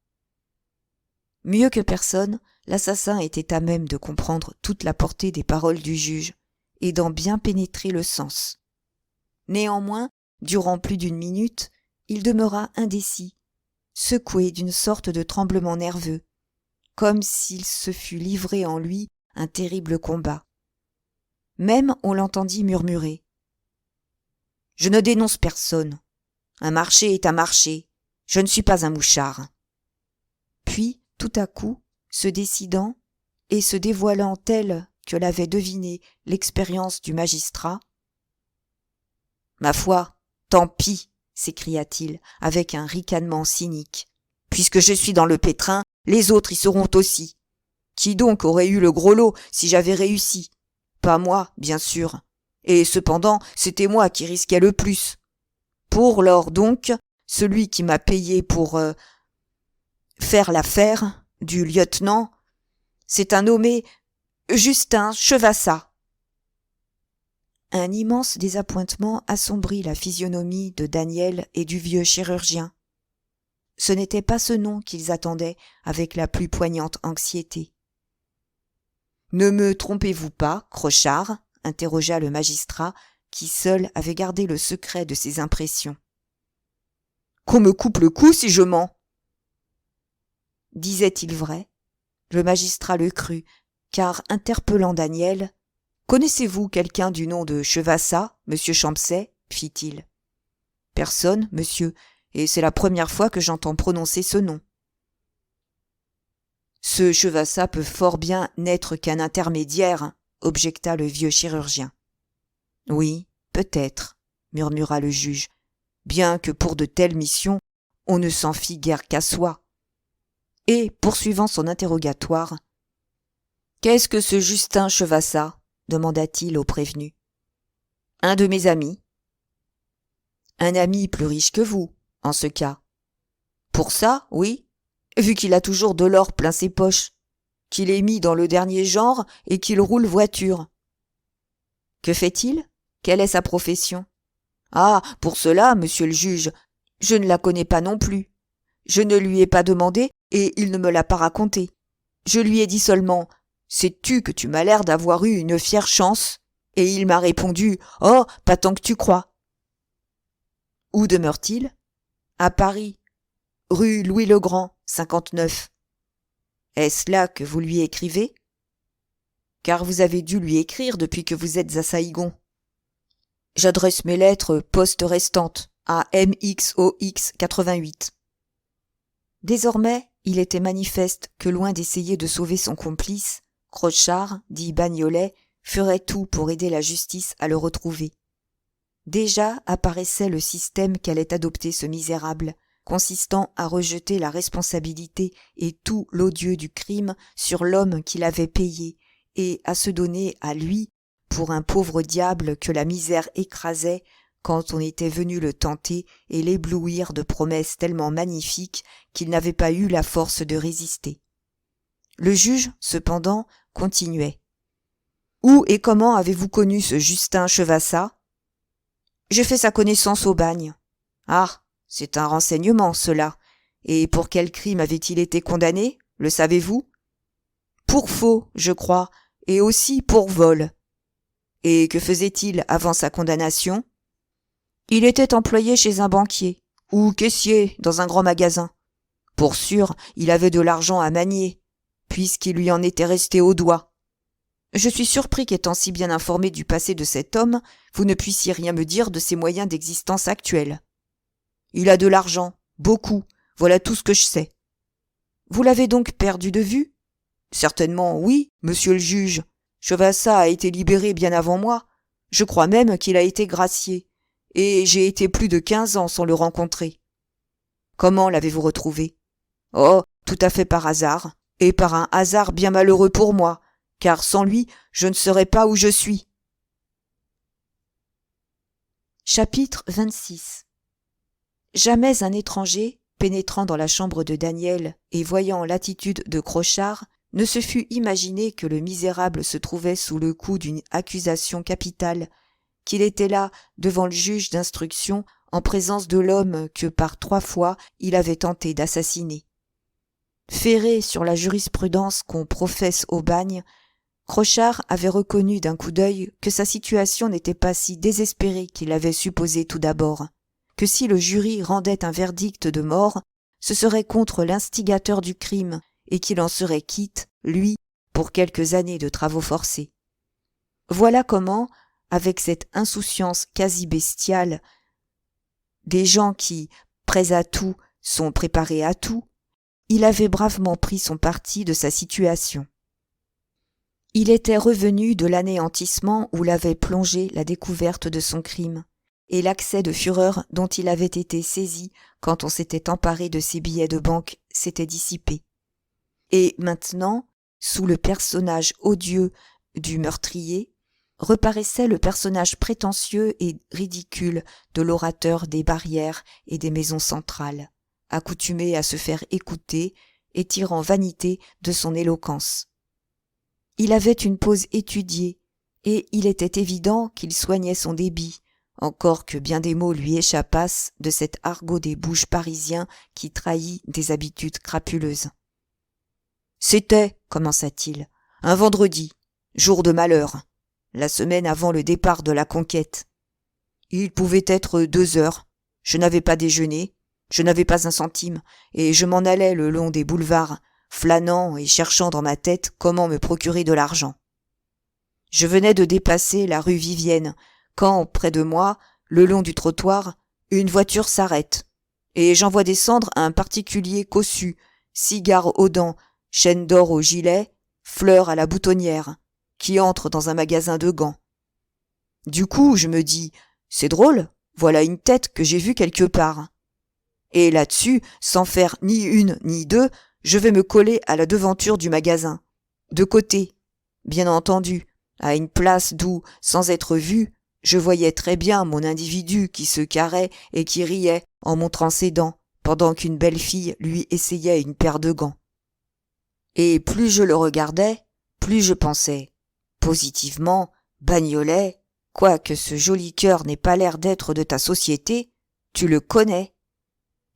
Mieux que personne, l'assassin était à même de comprendre toute la portée des paroles du juge et d'en bien pénétrer le sens. Néanmoins, durant plus d'une minute, il demeura indécis, secoué d'une sorte de tremblement nerveux, comme s'il se fût livré en lui un terrible combat. Même on l'entendit murmurer. « Je ne dénonce personne. Un marché est un marché. Je ne suis pas un mouchard. » Puis, tout à coup, se décidant et se dévoilant tel que l'avait deviné l'expérience du magistrat. « Ma foi, tant pis !» s'écria-t-il avec un ricanement cynique. « Puisque je suis dans le pétrin, les autres y seront aussi. Qui donc aurait eu le gros lot si j'avais réussi ? Pas moi, bien sûr. Et cependant, c'était moi qui risquais le plus. Pour lors donc, celui qui m'a payé pour faire l'affaire du lieutenant, c'est un nommé Justin Chevassa. » Un immense désappointement assombrit la physionomie de Daniel et du vieux chirurgien. Ce n'était pas ce nom qu'ils attendaient avec la plus poignante anxiété. « Ne me trompez-vous pas, Crochard ?» interrogea le magistrat, qui seul avait gardé le secret de ses impressions. « Qu'on me coupe le cou si je mens !» Disait-il vrai ? Le magistrat le crut, car interpellant Daniel, « Connaissez-vous quelqu'un du nom de Chevassa, monsieur Champsay ?» fit-il. « Personne, monsieur, et c'est la première fois que j'entends prononcer ce nom. » « Ce Chevassa peut fort bien n'être qu'un intermédiaire, » objecta le vieux chirurgien. « Oui, peut-être, » murmura le juge, « bien que pour de telles missions, on ne s'en fie guère qu'à soi. » Et, poursuivant son interrogatoire, « Qu'est-ce que ce Justin Chevassa ?» demanda-t-il au prévenu. « Un de mes amis. »« Un ami plus riche que vous, en ce cas. »« Pour ça, oui, vu qu'il a toujours de l'or plein ses poches, qu'il est mis dans le dernier genre et qu'il roule voiture. »« Que fait-il ? Quelle est sa profession ? » ?»« Ah, pour cela, monsieur le juge, je ne la connais pas non plus. Je ne lui ai pas demandé et il ne me l'a pas raconté. Je lui ai dit seulement « Sais-tu que tu m'as l'air d'avoir eu une fière chance ?» Et il m'a répondu « Oh, pas tant que tu crois. » « Où demeure-t-il ? » ?»« À Paris, rue Louis-le-Grand, 59. »« Est-ce là que vous lui écrivez ? » ?»« Car vous avez dû lui écrire depuis que vous êtes à Saïgon. »« J'adresse mes lettres poste restante à MXOX 88. » Désormais, il était manifeste que loin d'essayer de sauver son complice, Crochard, dit Bagnolet, ferait tout pour aider la justice à le retrouver. Déjà apparaissait le système qu'allait adopter ce misérable, consistant à rejeter la responsabilité et tout l'odieux du crime sur l'homme qui l'avait payé, et à se donner à lui pour un pauvre diable que la misère écrasait quand on était venu le tenter et l'éblouir de promesses tellement magnifiques qu'il n'avait pas eu la force de résister. Le juge, cependant, continuait. « Où et comment avez-vous connu ce Justin Chevassa ? » « J'ai fait sa connaissance au bagne. »« Ah, c'est un renseignement, cela. Et pour quel crime avait-il été condamné, le savez-vous ? » ?»« Pour faux, je crois, et aussi pour vol. »« Et que faisait-il avant sa condamnation ? » ?»« Il était employé chez un banquier, ou caissier dans un grand magasin. Pour sûr, il avait de l'argent à manier, puisqu'il lui en était resté au doigt. Je suis surpris qu'étant si bien informé du passé de cet homme, vous ne puissiez rien me dire de ses moyens d'existence actuels. Il a de l'argent, beaucoup, voilà tout ce que je sais. Vous l'avez donc perdu de vue ? Certainement, oui, monsieur le juge. Chevassa a été libéré bien avant moi. Je crois même qu'il a été gracié. Et j'ai été plus de 15 ans sans le rencontrer. Comment l'avez-vous retrouvé ? Oh, tout à fait par hasard, et par un hasard bien malheureux pour moi, car sans lui, je ne serais pas où je suis. Chapitre 26. Jamais un étranger, pénétrant dans la chambre de Daniel et voyant l'attitude de Crochard, ne se fût imaginé que le misérable se trouvait sous le coup d'une accusation capitale, qu'il était là devant le juge d'instruction en présence de l'homme que par 3 fois il avait tenté d'assassiner. Ferré sur la jurisprudence qu'on professe au bagne, Crochard avait reconnu d'un coup d'œil que sa situation n'était pas si désespérée qu'il l'avait supposé tout d'abord, que si le jury rendait un verdict de mort, ce serait contre l'instigateur du crime et qu'il en serait quitte, lui, pour quelques années de travaux forcés. Voilà comment, avec cette insouciance quasi bestiale des gens qui, prêts à tout, sont préparés à tout, il avait bravement pris son parti de sa situation. Il était revenu de l'anéantissement où l'avait plongé la découverte de son crime, et l'accès de fureur dont il avait été saisi quand on s'était emparé de ses billets de banque s'était dissipé. Et maintenant, sous le personnage odieux du meurtrier, reparaissait le personnage prétentieux et ridicule de l'orateur des barrières et des maisons centrales, accoutumé à se faire écouter et tirant vanité de son éloquence. Il avait une pose étudiée, et il était évident qu'il soignait son débit, encore que bien des mots lui échappassent de cet argot des bouches parisiens qui trahit des habitudes crapuleuses. « C'était, commença-t-il, un vendredi, jour de malheur, la semaine avant le départ de la conquête. Il pouvait être 2 heures, je n'avais pas déjeuné, je n'avais pas un centime, et je m'en allais le long des boulevards, flânant et cherchant dans ma tête comment me procurer de l'argent. Je venais de dépasser la rue Vivienne, quand, près de moi, le long du trottoir, une voiture s'arrête, et j'en vois descendre un particulier cossu, cigare aux dents, chaîne d'or au gilet, fleurs à la boutonnière, qui entre dans un magasin de gants. Du coup, je me dis, c'est drôle, voilà une tête que j'ai vue quelque part. Et là-dessus, sans faire ni une ni deux, je vais me coller à la devanture du magasin, de côté, bien entendu, à une place d'où, sans être vu, je voyais très bien mon individu qui se carrait et qui riait en montrant ses dents, pendant qu'une belle fille lui essayait une paire de gants. Et plus je le regardais, plus je pensais, positivement, Bagnolet, quoique ce joli cœur n'ait pas l'air d'être de ta société, tu le connais.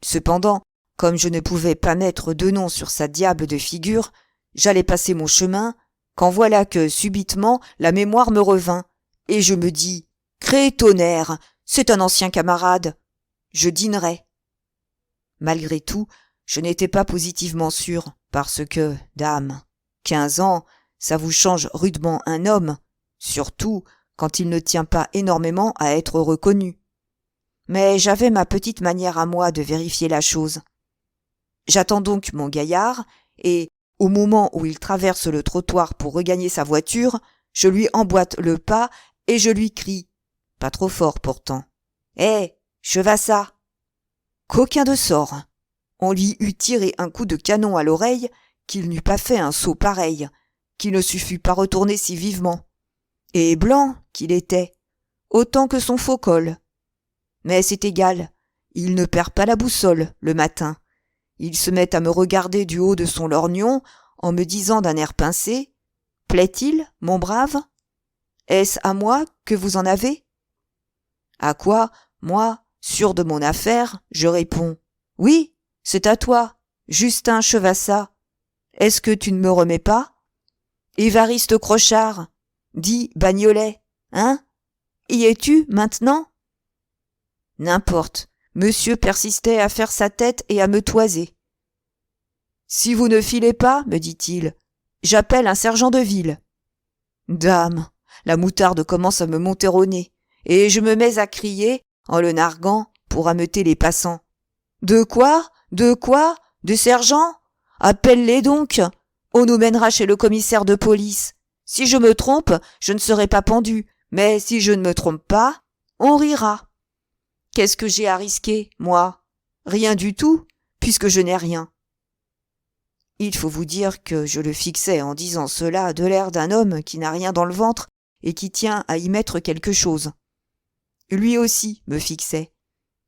Cependant, comme je ne pouvais pas mettre 2 noms sur sa diable de figure, j'allais passer mon chemin, quand voilà que, subitement, la mémoire me revint, et je me dis, Crétonnerre, c'est un ancien camarade. Je dînerai. Malgré tout, je n'étais pas positivement sûr, parce que, dame, 15 ans, ça vous change rudement un homme, surtout quand il ne tient pas énormément à être reconnu. Mais j'avais ma petite manière à moi de vérifier la chose. J'attends donc mon gaillard, et, au moment où il traverse le trottoir pour regagner sa voiture, je lui emboîte le pas et je lui crie, pas trop fort pourtant, « Hé, Chevassa !» Qu'aucun de sort. On lui eût tiré un coup de canon à l'oreille, qu'il n'eût pas fait un saut pareil, qu'il ne se fût pas retourné si vivement. Et blanc qu'il était, autant que son faux col. Mais c'est égal, il ne perd pas la boussole le matin. Il se met à me regarder du haut de son lorgnon en me disant d'un air pincé, « Plaît-il, mon brave ? Est-ce à moi que vous en avez ?» À quoi, moi, sûr de mon affaire, je réponds, « Oui, c'est à toi, Justin Chevassa. Est-ce que tu ne me remets pas ? Évariste Crochard, dit Bagnolet, hein ? Y es-tu maintenant ? » N'importe, monsieur persistait à faire sa tête et à me toiser. « Si vous ne filez pas, me dit-il, j'appelle un sergent de ville. » Dame, la moutarde commence à me monter au nez, et je me mets à crier, en le narguant, pour ameuter les passants. « De quoi ? De quoi ? De sergent ? Appelle-les donc. On nous mènera chez le commissaire de police. Si je me trompe, je ne serai pas pendu, mais si je ne me trompe pas, on rira. Qu'est-ce que j'ai à risquer, moi ? Rien du tout, puisque je n'ai rien. » Il faut vous dire que je le fixais en disant cela de l'air d'un homme qui n'a rien dans le ventre et qui tient à y mettre quelque chose. Lui aussi me fixait,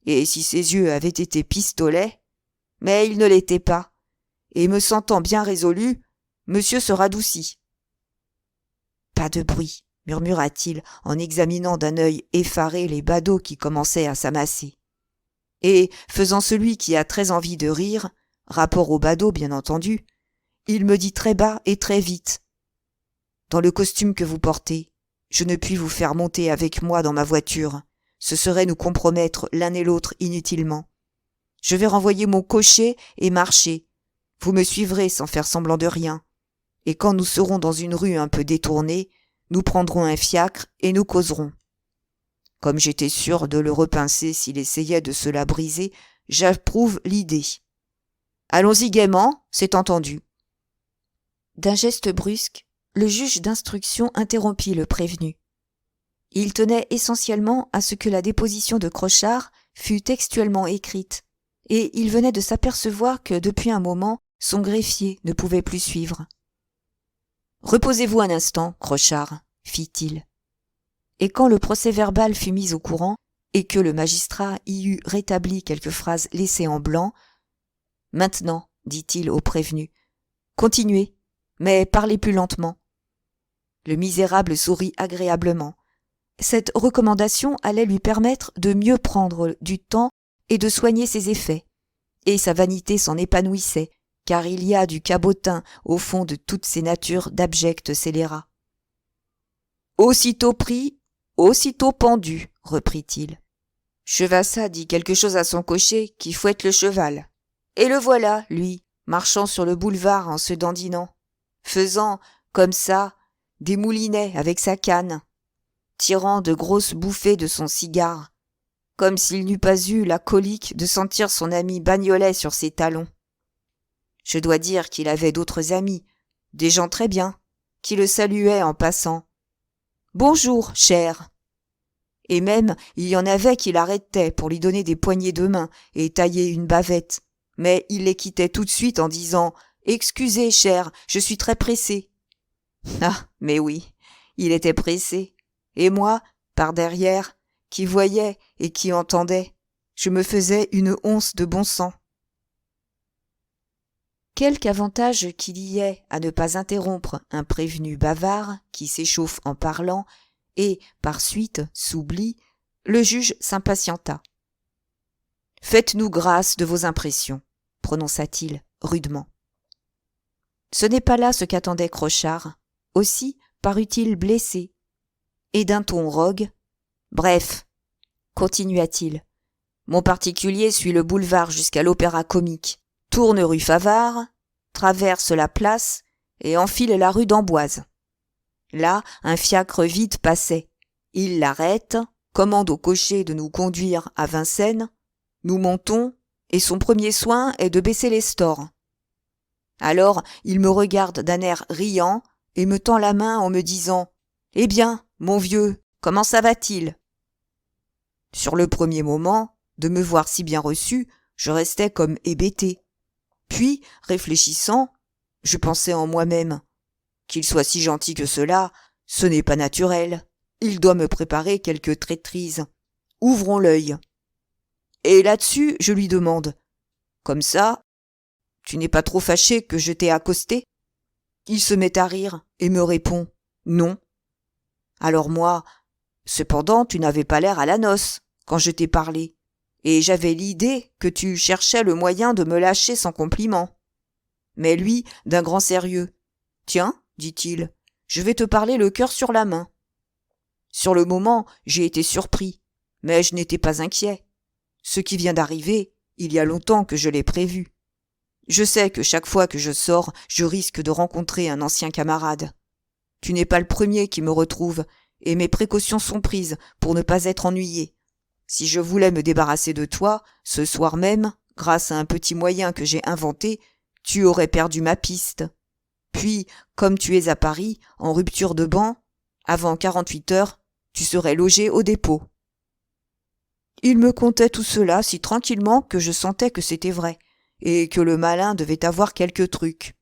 et si ses yeux avaient été pistolets, mais ils ne l'étaient pas, et me sentant bien résolu, monsieur se radoucit. Pas de bruit, murmura-t-il en examinant d'un œil effaré les badauds qui commençaient à s'amasser. Et, faisant celui qui a très envie de rire, rapport aux badauds bien entendu, il me dit très bas et très vite. Dans le costume que vous portez, je ne puis vous faire monter avec moi dans ma voiture. Ce serait nous compromettre l'un et l'autre inutilement. Je vais renvoyer mon cocher et marcher. Vous me suivrez sans faire semblant de rien. Et quand nous serons dans une rue un peu détournée, nous prendrons un fiacre et nous causerons. Comme j'étais sûr de le repincer s'il essayait de se la briser, j'approuve l'idée. Allons-y gaiement, c'est entendu. D'un geste brusque, le juge d'instruction interrompit le prévenu. Il tenait essentiellement à ce que la déposition de Crochard fût textuellement écrite, et il venait de s'apercevoir que depuis un moment, son greffier ne pouvait plus suivre. « Reposez-vous un instant, Crochard, » fit-il. Et quand le procès-verbal fut mis au courant, et que le magistrat y eut rétabli quelques phrases laissées en blanc, « Maintenant, dit-il au prévenu, continuez, mais parlez plus lentement. » Le misérable sourit agréablement. Cette recommandation allait lui permettre de mieux prendre du temps et de soigner ses effets, et sa vanité s'en épanouissait, car il y a du cabotin au fond de toutes ces natures d'abjects scélérats. « Aussitôt pris, aussitôt pendu, reprit-il. Chevassa dit quelque chose à son cocher qui fouette le cheval. Et le voilà, lui, marchant sur le boulevard en se dandinant, faisant, comme ça, des moulinets avec sa canne, tirant de grosses bouffées de son cigare, comme s'il n'eût pas eu la colique de sentir son ami Bagnolet sur ses talons. Je dois dire qu'il avait d'autres amis, des gens très bien, qui le saluaient en passant. « Bonjour, cher !» Et même, il y en avait qui l'arrêtaient pour lui donner des poignées de main et tailler une bavette, mais il les quittait tout de suite en disant « Excusez, cher, je suis très pressé. » Ah, mais oui, il était pressé. Et moi, par derrière, qui voyais et qui entendais, je me faisais une once de bon sang. Quelque avantage qu'il y ait à ne pas interrompre un prévenu bavard qui s'échauffe en parlant et, par suite, s'oublie, le juge s'impatienta. « Faites-nous grâce de vos impressions, » prononça-t-il rudement. Ce n'est pas là ce qu'attendait Crochard. Aussi parut-il blessé. Et d'un ton rogue, « Bref, » continua-t-il, « mon particulier suit le boulevard jusqu'à l'Opéra-Comique, tourne rue Favart, traverse la place et enfile la rue d'Amboise. Là, un fiacre vide passait. Il l'arrête, commande au cocher de nous conduire à Vincennes, nous montons, et son premier soin est de baisser les stores. Alors, il me regarde d'un air riant et me tend la main en me disant « Eh bien, mon vieux, comment ça va-t-il » Sur le premier moment, de me voir si bien reçu, je restais comme hébété. Puis, réfléchissant, je pensais en moi-même « Qu'il soit si gentil que cela, ce n'est pas naturel. Il doit me préparer quelque traîtrise. Ouvrons l'œil. » Et là-dessus, je lui demande « Comme ça, tu n'es pas trop fâché que je t'ai accosté ?» Il se met à rire et me répond « Non. » Alors moi, cependant, tu n'avais pas l'air à la noce quand je t'ai parlé, et j'avais l'idée que tu cherchais le moyen de me lâcher sans compliment. Mais lui, d'un grand sérieux, « Tiens, dit-il, je vais te parler le cœur sur la main. » Sur le moment, j'ai été surpris, mais je n'étais pas inquiet. Ce qui vient d'arriver, il y a longtemps que je l'ai prévu. Je sais que chaque fois que je sors, je risque de rencontrer un ancien camarade. Tu n'es pas le premier qui me retrouve, et mes précautions sont prises pour ne pas être ennuyé. Si je voulais me débarrasser de toi, ce soir même, grâce à un petit moyen que j'ai inventé, tu aurais perdu ma piste. Puis, comme tu es à Paris, en rupture de ban, avant 48 heures, tu serais logé au dépôt. Il me contait tout cela si tranquillement que je sentais que c'était vrai, et que le malin devait avoir quelques trucs.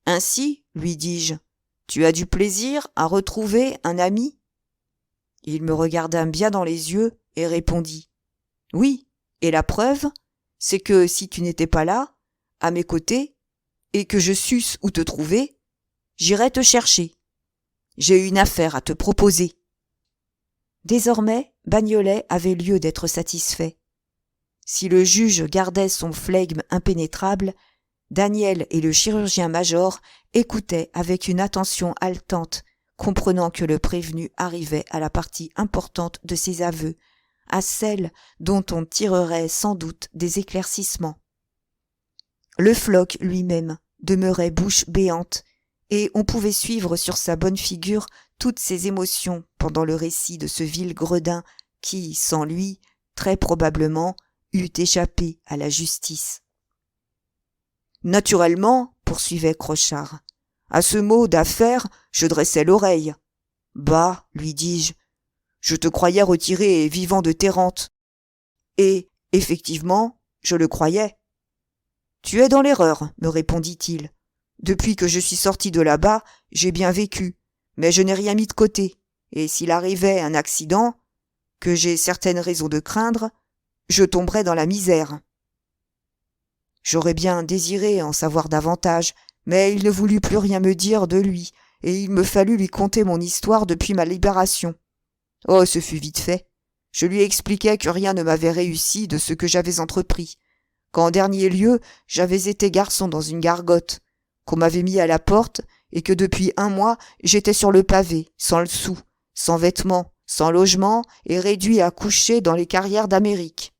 Ainsi, lui dis-je, tu as du plaisir à retrouver un ami ? Il me regarda bien dans les yeux et répondit « Oui, et la preuve, c'est que si tu n'étais pas là, à mes côtés, et que je susse où te trouver, j'irai te chercher. J'ai une affaire à te proposer. » Désormais, Bagnolet avait lieu d'être satisfait. Si le juge gardait son flegme impénétrable, Daniel et le chirurgien-major écoutaient avec une attention haletante, comprenant que le prévenu arrivait à la partie importante de ses aveux, à celle dont on tirerait sans doute des éclaircissements. Le floc lui-même demeurait bouche béante, et on pouvait suivre sur sa bonne figure toutes ses émotions pendant le récit de ce vil gredin qui, sans lui, très probablement, eût échappé à la justice. « Naturellement, poursuivait Crochard, à ce mot d'affaire, je dressai l'oreille. « Bah, lui dis-je, je te croyais retiré vivant de tes rentes. » Et, effectivement, je le croyais. « Tu es dans l'erreur, me répondit-il. Depuis que je suis sorti de là-bas, j'ai bien vécu, mais je n'ai rien mis de côté, et s'il arrivait un accident, que j'ai certaines raisons de craindre, je tomberais dans la misère. » J'aurais bien désiré en savoir davantage, mais il ne voulut plus rien me dire de lui, et il me fallut lui conter mon histoire depuis ma libération. Oh, ce fut vite fait. Je lui expliquai que rien ne m'avait réussi de ce que j'avais entrepris, qu'en dernier lieu, j'avais été garçon dans une gargote, qu'on m'avait mis à la porte, et que depuis 1 mois, j'étais sur le pavé, sans le sou, sans vêtements, sans logement, et réduit à coucher dans les carrières d'Amérique.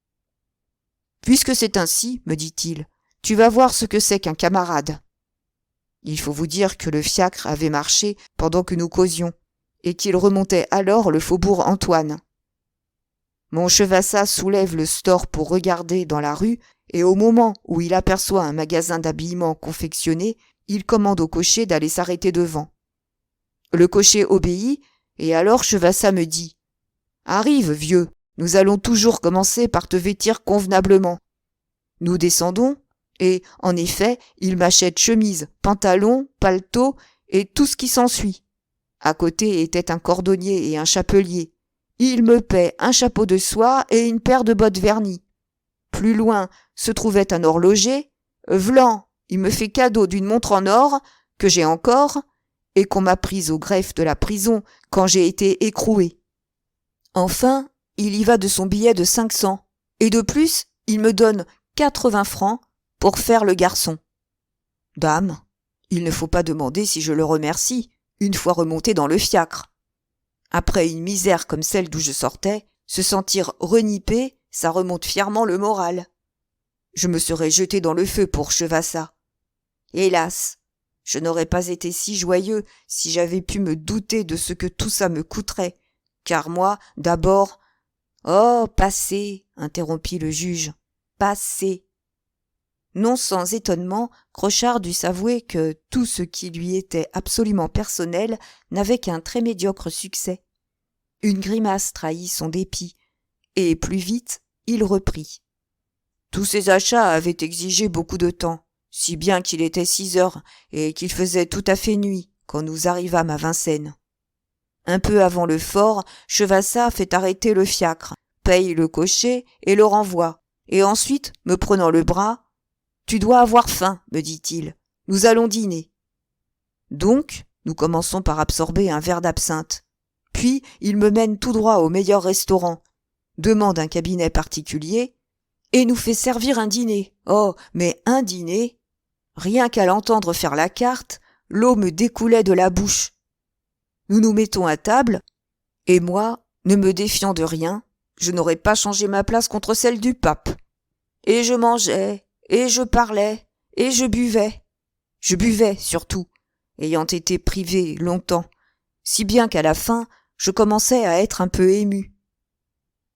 « Puisque c'est ainsi, me dit-il, tu vas voir ce que c'est qu'un camarade. » Il faut vous dire que le fiacre avait marché pendant que nous causions, et qu'il remontait alors le faubourg Antoine. Mon chevassat soulève le store pour regarder dans la rue, et au moment où il aperçoit un magasin d'habillement confectionné, il commande au cocher d'aller s'arrêter devant. Le cocher obéit, et alors Chevassat me dit « Arrive, vieux, nous allons toujours commencer par te vêtir convenablement. » Nous descendons, et, en effet, il m'achète chemise, pantalon, paletot et tout ce qui s'ensuit. À côté était un cordonnier et un chapelier. Il me paie un chapeau de soie et une paire de bottes vernies. Plus loin se trouvait un horloger. V'lan, il me fait cadeau d'une montre en or, que j'ai encore, et qu'on m'a prise au greffe de la prison quand j'ai été écroué. Enfin, il y va de son billet de 500, et de plus, il me donne 80 francs pour faire le garçon. Dame, il ne faut pas demander si je le remercie, une fois remonté dans le fiacre. Après une misère comme celle d'où je sortais, se sentir renippé, ça remonte fièrement le moral. Je me serais jeté dans le feu pour Chevassat. Hélas, je n'aurais pas été si joyeux si j'avais pu me douter de ce que tout ça me coûterait, car moi, d'abord... « Oh, passez, interrompit le juge, passez. » Non sans étonnement, Crochard dut s'avouer que tout ce qui lui était absolument personnel n'avait qu'un très médiocre succès. Une grimace trahit son dépit, et plus vite, il reprit. Tous ces achats avaient exigé beaucoup de temps, si bien qu'il était 6 heures et qu'il faisait tout à fait nuit quand nous arrivâmes à Vincennes. Un peu avant le fort, Chevassat fait arrêter le fiacre, paye le cocher et le renvoie, et ensuite, me prenant le bras, « Tu dois avoir faim, me dit-il, nous allons dîner. » Donc, nous commençons par absorber un verre d'absinthe. Puis, il me mène tout droit au meilleur restaurant, demande un cabinet particulier, et nous fait servir un dîner. Oh, mais un dîner! Rien qu'à l'entendre faire la carte, l'eau me découlait de la bouche. Nous nous mettons à table, et moi, ne me défiant de rien, je n'aurais pas changé ma place contre celle du pape. Et je mangeais, et je parlais, et je buvais. Je buvais, surtout, ayant été privé longtemps, si bien qu'à la fin, je commençais à être un peu ému.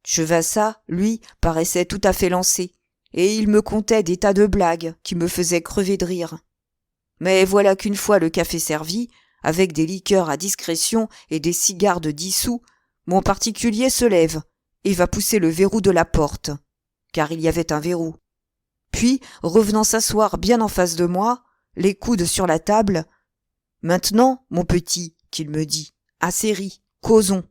Chevassat, lui, paraissait tout à fait lancé, et il me contait des tas de blagues qui me faisaient crever de rire. Mais voilà qu'une fois le café servi, avec des liqueurs à discrétion et des cigares de 10 sous, mon particulier se lève et va pousser le verrou de la porte, car il y avait un verrou. Puis, revenant s'asseoir bien en face de moi, les coudes sur la table, « Maintenant, mon petit, qu'il me dit, assez ri, causons.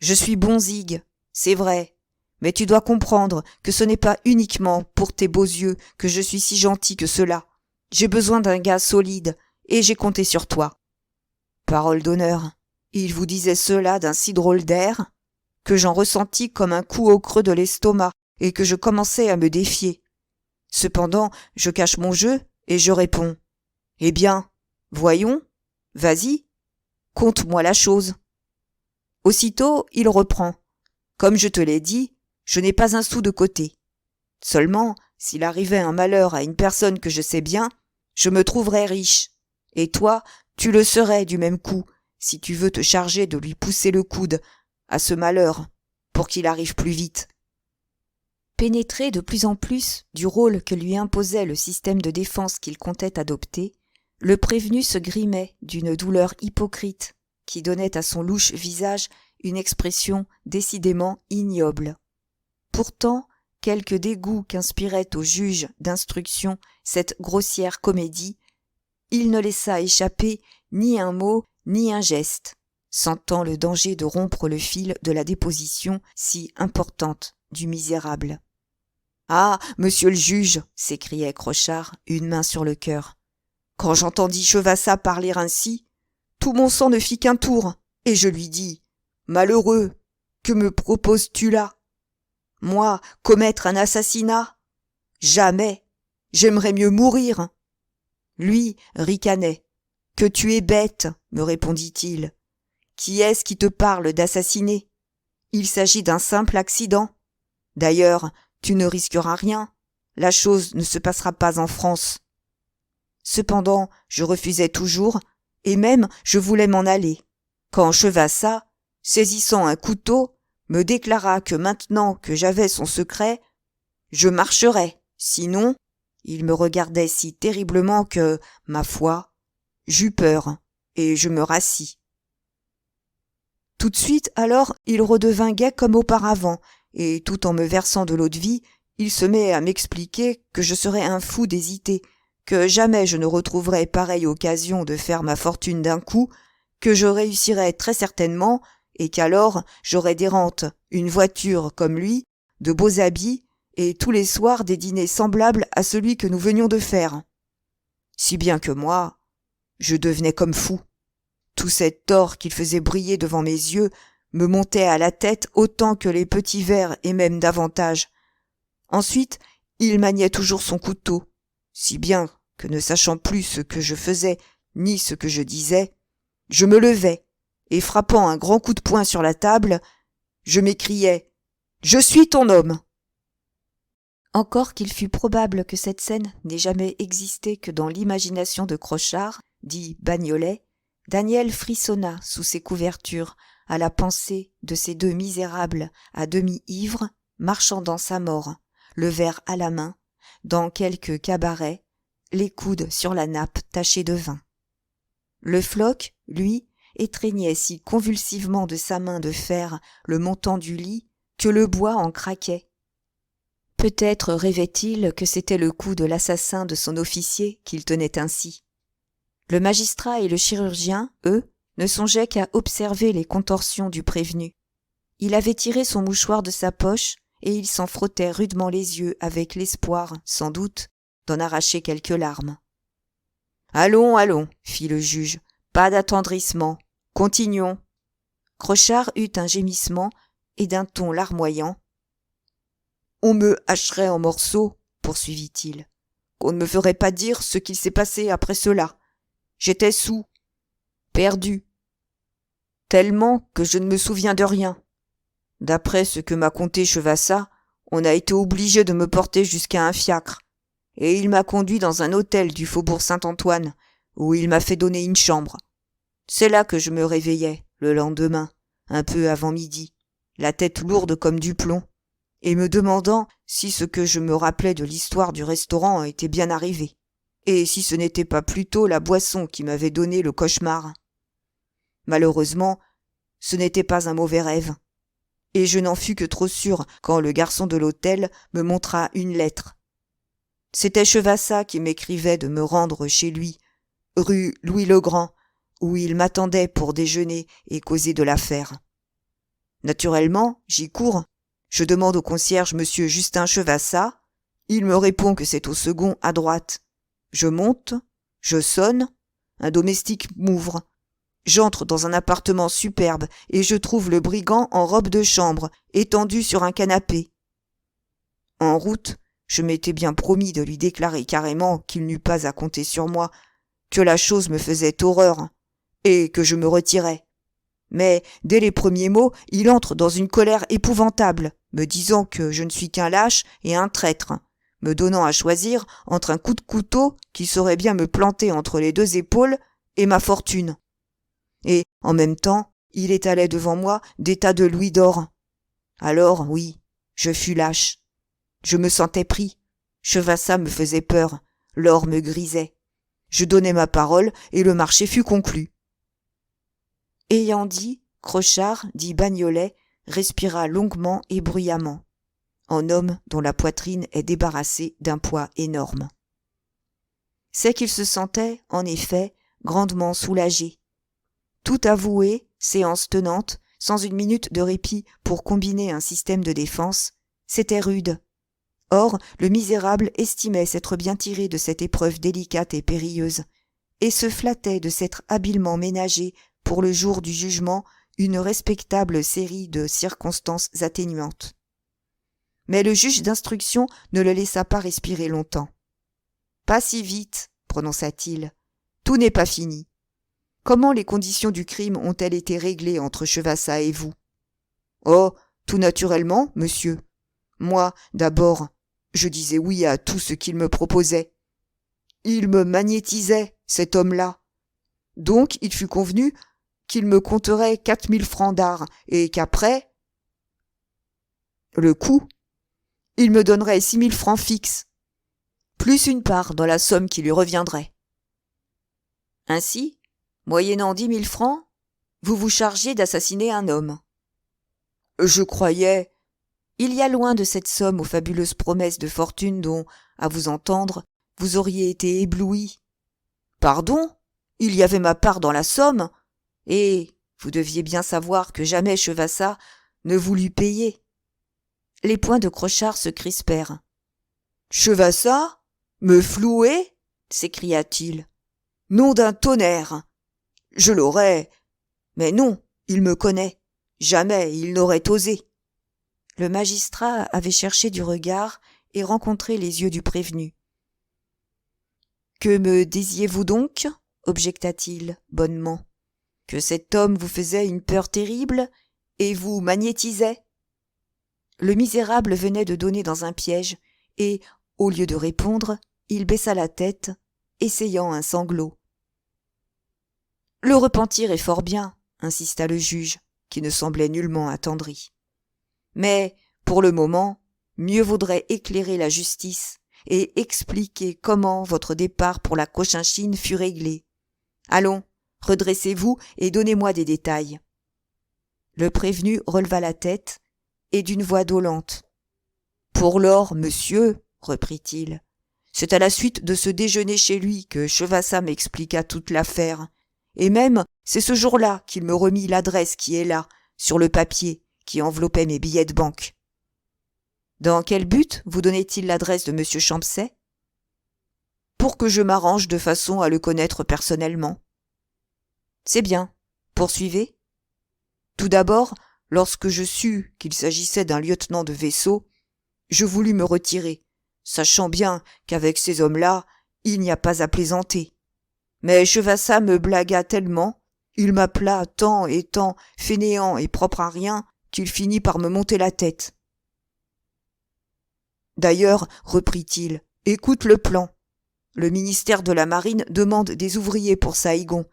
Je suis bon zig, c'est vrai, mais tu dois comprendre que ce n'est pas uniquement pour tes beaux yeux que je suis si gentil que cela. J'ai besoin d'un gars solide, et j'ai compté sur toi. » Parole d'honneur, il vous disait cela d'un si drôle d'air que j'en ressentis comme un coup au creux de l'estomac et que je commençais à me défier. Cependant, je cache mon jeu et je réponds. « Eh bien, voyons, vas-y, conte-moi la chose. » Aussitôt, il reprend. « Comme je te l'ai dit, je n'ai pas un sou de côté. Seulement, s'il arrivait un malheur à une personne que je sais bien, je me trouverais riche. Et toi, tu le serais du même coup, si tu veux te charger de lui pousser le coude à ce malheur, pour qu'il arrive plus vite. » Pénétré de plus en plus du rôle que lui imposait le système de défense qu'il comptait adopter, le prévenu se grimait d'une douleur hypocrite qui donnait à son louche visage une expression décidément ignoble. Pourtant, quelque dégoût qu'inspirait au juge d'instruction cette grossière comédie, il ne laissa échapper ni un mot ni un geste, sentant le danger de rompre le fil de la déposition si importante du misérable. « Ah, monsieur le juge !» s'écriait Crochard, une main sur le cœur. « Quand j'entendis Chevassa parler ainsi, tout mon sang ne fit qu'un tour, et je lui dis « Malheureux, que me proposes-tu là ? Moi, commettre un assassinat ? Jamais ! J'aimerais mieux mourir !» Lui ricanait. « Que tu es bête, me répondit-il. Qui est-ce qui te parle d'assassiner ? Il s'agit d'un simple accident. D'ailleurs, tu ne risqueras rien. La chose ne se passera pas en France. » Cependant, je refusais toujours, et même je voulais m'en aller, quand Chevassa, saisissant un couteau, me déclara que maintenant que j'avais son secret, je marcherais, sinon, il me regardait si terriblement que, ma foi, j'eus peur, et je me rassis. Tout de suite, alors, il redevint gai comme auparavant, et tout en me versant de l'eau-de-vie, il se met à m'expliquer que je serais un fou d'hésiter, que jamais je ne retrouverais pareille occasion de faire ma fortune d'un coup, que je réussirais très certainement, et qu'alors j'aurais des rentes, une voiture comme lui, de beaux habits, et tous les soirs des dîners semblables à celui que nous venions de faire. Si bien que moi, je devenais comme fou. Tout cet or qu'il faisait briller devant mes yeux me montait à la tête autant que les petits vers et même davantage. Ensuite, il maniait toujours son couteau, si bien que ne sachant plus ce que je faisais ni ce que je disais, je me levais et frappant un grand coup de poing sur la table, je m'écriais « Je suis ton homme !» Encore qu'il fût probable que cette scène n'ait jamais existé que dans l'imagination de Crochard, dit Bagnolet, Daniel frissonna sous ses couvertures à la pensée de ces deux misérables à demi ivres marchant dans sa mort, le verre à la main, dans quelque cabaret, les coudes sur la nappe tachée de vin. Le Floch, lui, étreignait si convulsivement de sa main de fer le montant du lit que le bois en craquait. Peut-être rêvait-il que c'était le coup de l'assassin de son officier qu'il tenait ainsi. Le magistrat et le chirurgien, eux, ne songeaient qu'à observer les contorsions du prévenu. Il avait tiré son mouchoir de sa poche et il s'en frottait rudement les yeux avec l'espoir, sans doute, d'en arracher quelques larmes. « Allons, allons, fit le juge, pas d'attendrissement, continuons. » Crochard eut un gémissement et d'un ton larmoyant. « On me hacherait en morceaux, poursuivit-il, qu'on ne me ferait pas dire ce qu'il s'est passé après cela. J'étais soûl, perdu, tellement que je ne me souviens de rien. D'après ce que m'a conté Chevassa, on a été obligé de me porter jusqu'à un fiacre, et il m'a conduit dans un hôtel du faubourg Saint-Antoine, où il m'a fait donner une chambre. C'est là que je me réveillai, le lendemain, un peu avant midi, la tête lourde comme du plomb, et me demandant si ce que je me rappelais de l'histoire du restaurant était bien arrivé, et si ce n'était pas plutôt la boisson qui m'avait donné le cauchemar. Malheureusement, ce n'était pas un mauvais rêve, et je n'en fus que trop sûr quand le garçon de l'hôtel me montra une lettre. C'était Chevassa qui m'écrivait de me rendre chez lui, rue Louis-le-Grand, où il m'attendait pour déjeuner et causer de l'affaire. Naturellement, j'y cours. Je demande au concierge monsieur Justin Chevassa. Il me répond que c'est au second à droite. Je monte, je sonne, un domestique m'ouvre. J'entre dans un appartement superbe et je trouve le brigand en robe de chambre, étendu sur un canapé. En route, je m'étais bien promis de lui déclarer carrément qu'il n'eût pas à compter sur moi, que la chose me faisait horreur, et que je me retirais. Mais, dès les premiers mots, il entre dans une colère épouvantable, me disant que je ne suis qu'un lâche et un traître, me donnant à choisir entre un coup de couteau qui saurait bien me planter entre les deux épaules et ma fortune. Et, en même temps, il étalait devant moi des tas de louis d'or. Alors, oui, je fus lâche. Je me sentais pris. Chevassa me faisait peur. L'or me grisait. Je donnai ma parole et le marché fut conclu. Ayant dit, Crochard, dit Bagnolet, respira longuement et bruyamment, en homme dont la poitrine est débarrassée d'un poids énorme. C'est qu'il se sentait, en effet, grandement soulagé. Tout avoué, séance tenante, sans une minute de répit pour combiner un système de défense, c'était rude. Or, le misérable estimait s'être bien tiré de cette épreuve délicate et périlleuse, et se flattait de s'être habilement ménagé pour le jour du jugement une respectable série de circonstances atténuantes. Mais le juge d'instruction ne le laissa pas respirer longtemps. « Pas si vite, prononça-t-il. Tout n'est pas fini. Comment les conditions du crime ont-elles été réglées entre Chevassa et vous ? Oh, tout naturellement, monsieur. Moi, d'abord, je disais oui à tout ce qu'il me proposait. Il me magnétisait, cet homme-là. Donc, il fut convenu qu'il me compterait 4000 francs d'art et qu'après, le coup, il me donnerait 6000 francs fixes, plus une part dans la somme qui lui reviendrait. Ainsi, moyennant 10 000 francs, vous vous chargiez d'assassiner un homme. Je croyais. Il y a loin de cette somme aux fabuleuses promesses de fortune dont, à vous entendre, vous auriez été ébloui. Pardon, il y avait ma part dans la somme, et vous deviez bien savoir que jamais Chevassa ne voulut payer. Les poings de Crochard se crispèrent. Chevassa ? Me flouer ? s'écria-t-il. Nom d'un tonnerre ! Je l'aurais. Mais non, il me connaît. Jamais il n'aurait osé. Le magistrat avait cherché du regard et rencontré les yeux du prévenu. Que me disiez-vous donc ? objecta-t-il bonnement. Que cet homme vous faisait une peur terrible et vous magnétisait ? Le misérable venait de donner dans un piège et, au lieu de répondre, il baissa la tête, essayant un sanglot. Le repentir est fort bien, insista le juge, qui ne semblait nullement attendri. Mais, pour le moment, mieux vaudrait éclairer la justice et expliquer comment votre départ pour la Cochinchine fut réglé. Allons, redressez-vous et donnez-moi des détails. Le prévenu releva la tête et d'une voix dolente. Pour l'or, monsieur, reprit-il, c'est à la suite de ce déjeuner chez lui que Chevassa m'expliqua toute l'affaire. Et même, c'est ce jour-là qu'il me remit l'adresse qui est là, sur le papier, qui enveloppait mes billets de banque. Dans quel but vous donnait-il l'adresse de monsieur Champcet ? Pour que je m'arrange de façon à le connaître personnellement. C'est bien. Poursuivez. Tout d'abord, lorsque je sus qu'il s'agissait d'un lieutenant de vaisseau, je voulus me retirer, sachant bien qu'avec ces hommes-là, il n'y a pas à plaisanter. Mais Chevassa me blagua tellement, il m'appela tant et tant fainéant et propre à rien, qu'il finit par me monter la tête. D'ailleurs, reprit-il, écoute le plan. Le ministère de la Marine demande des ouvriers pour Saïgon.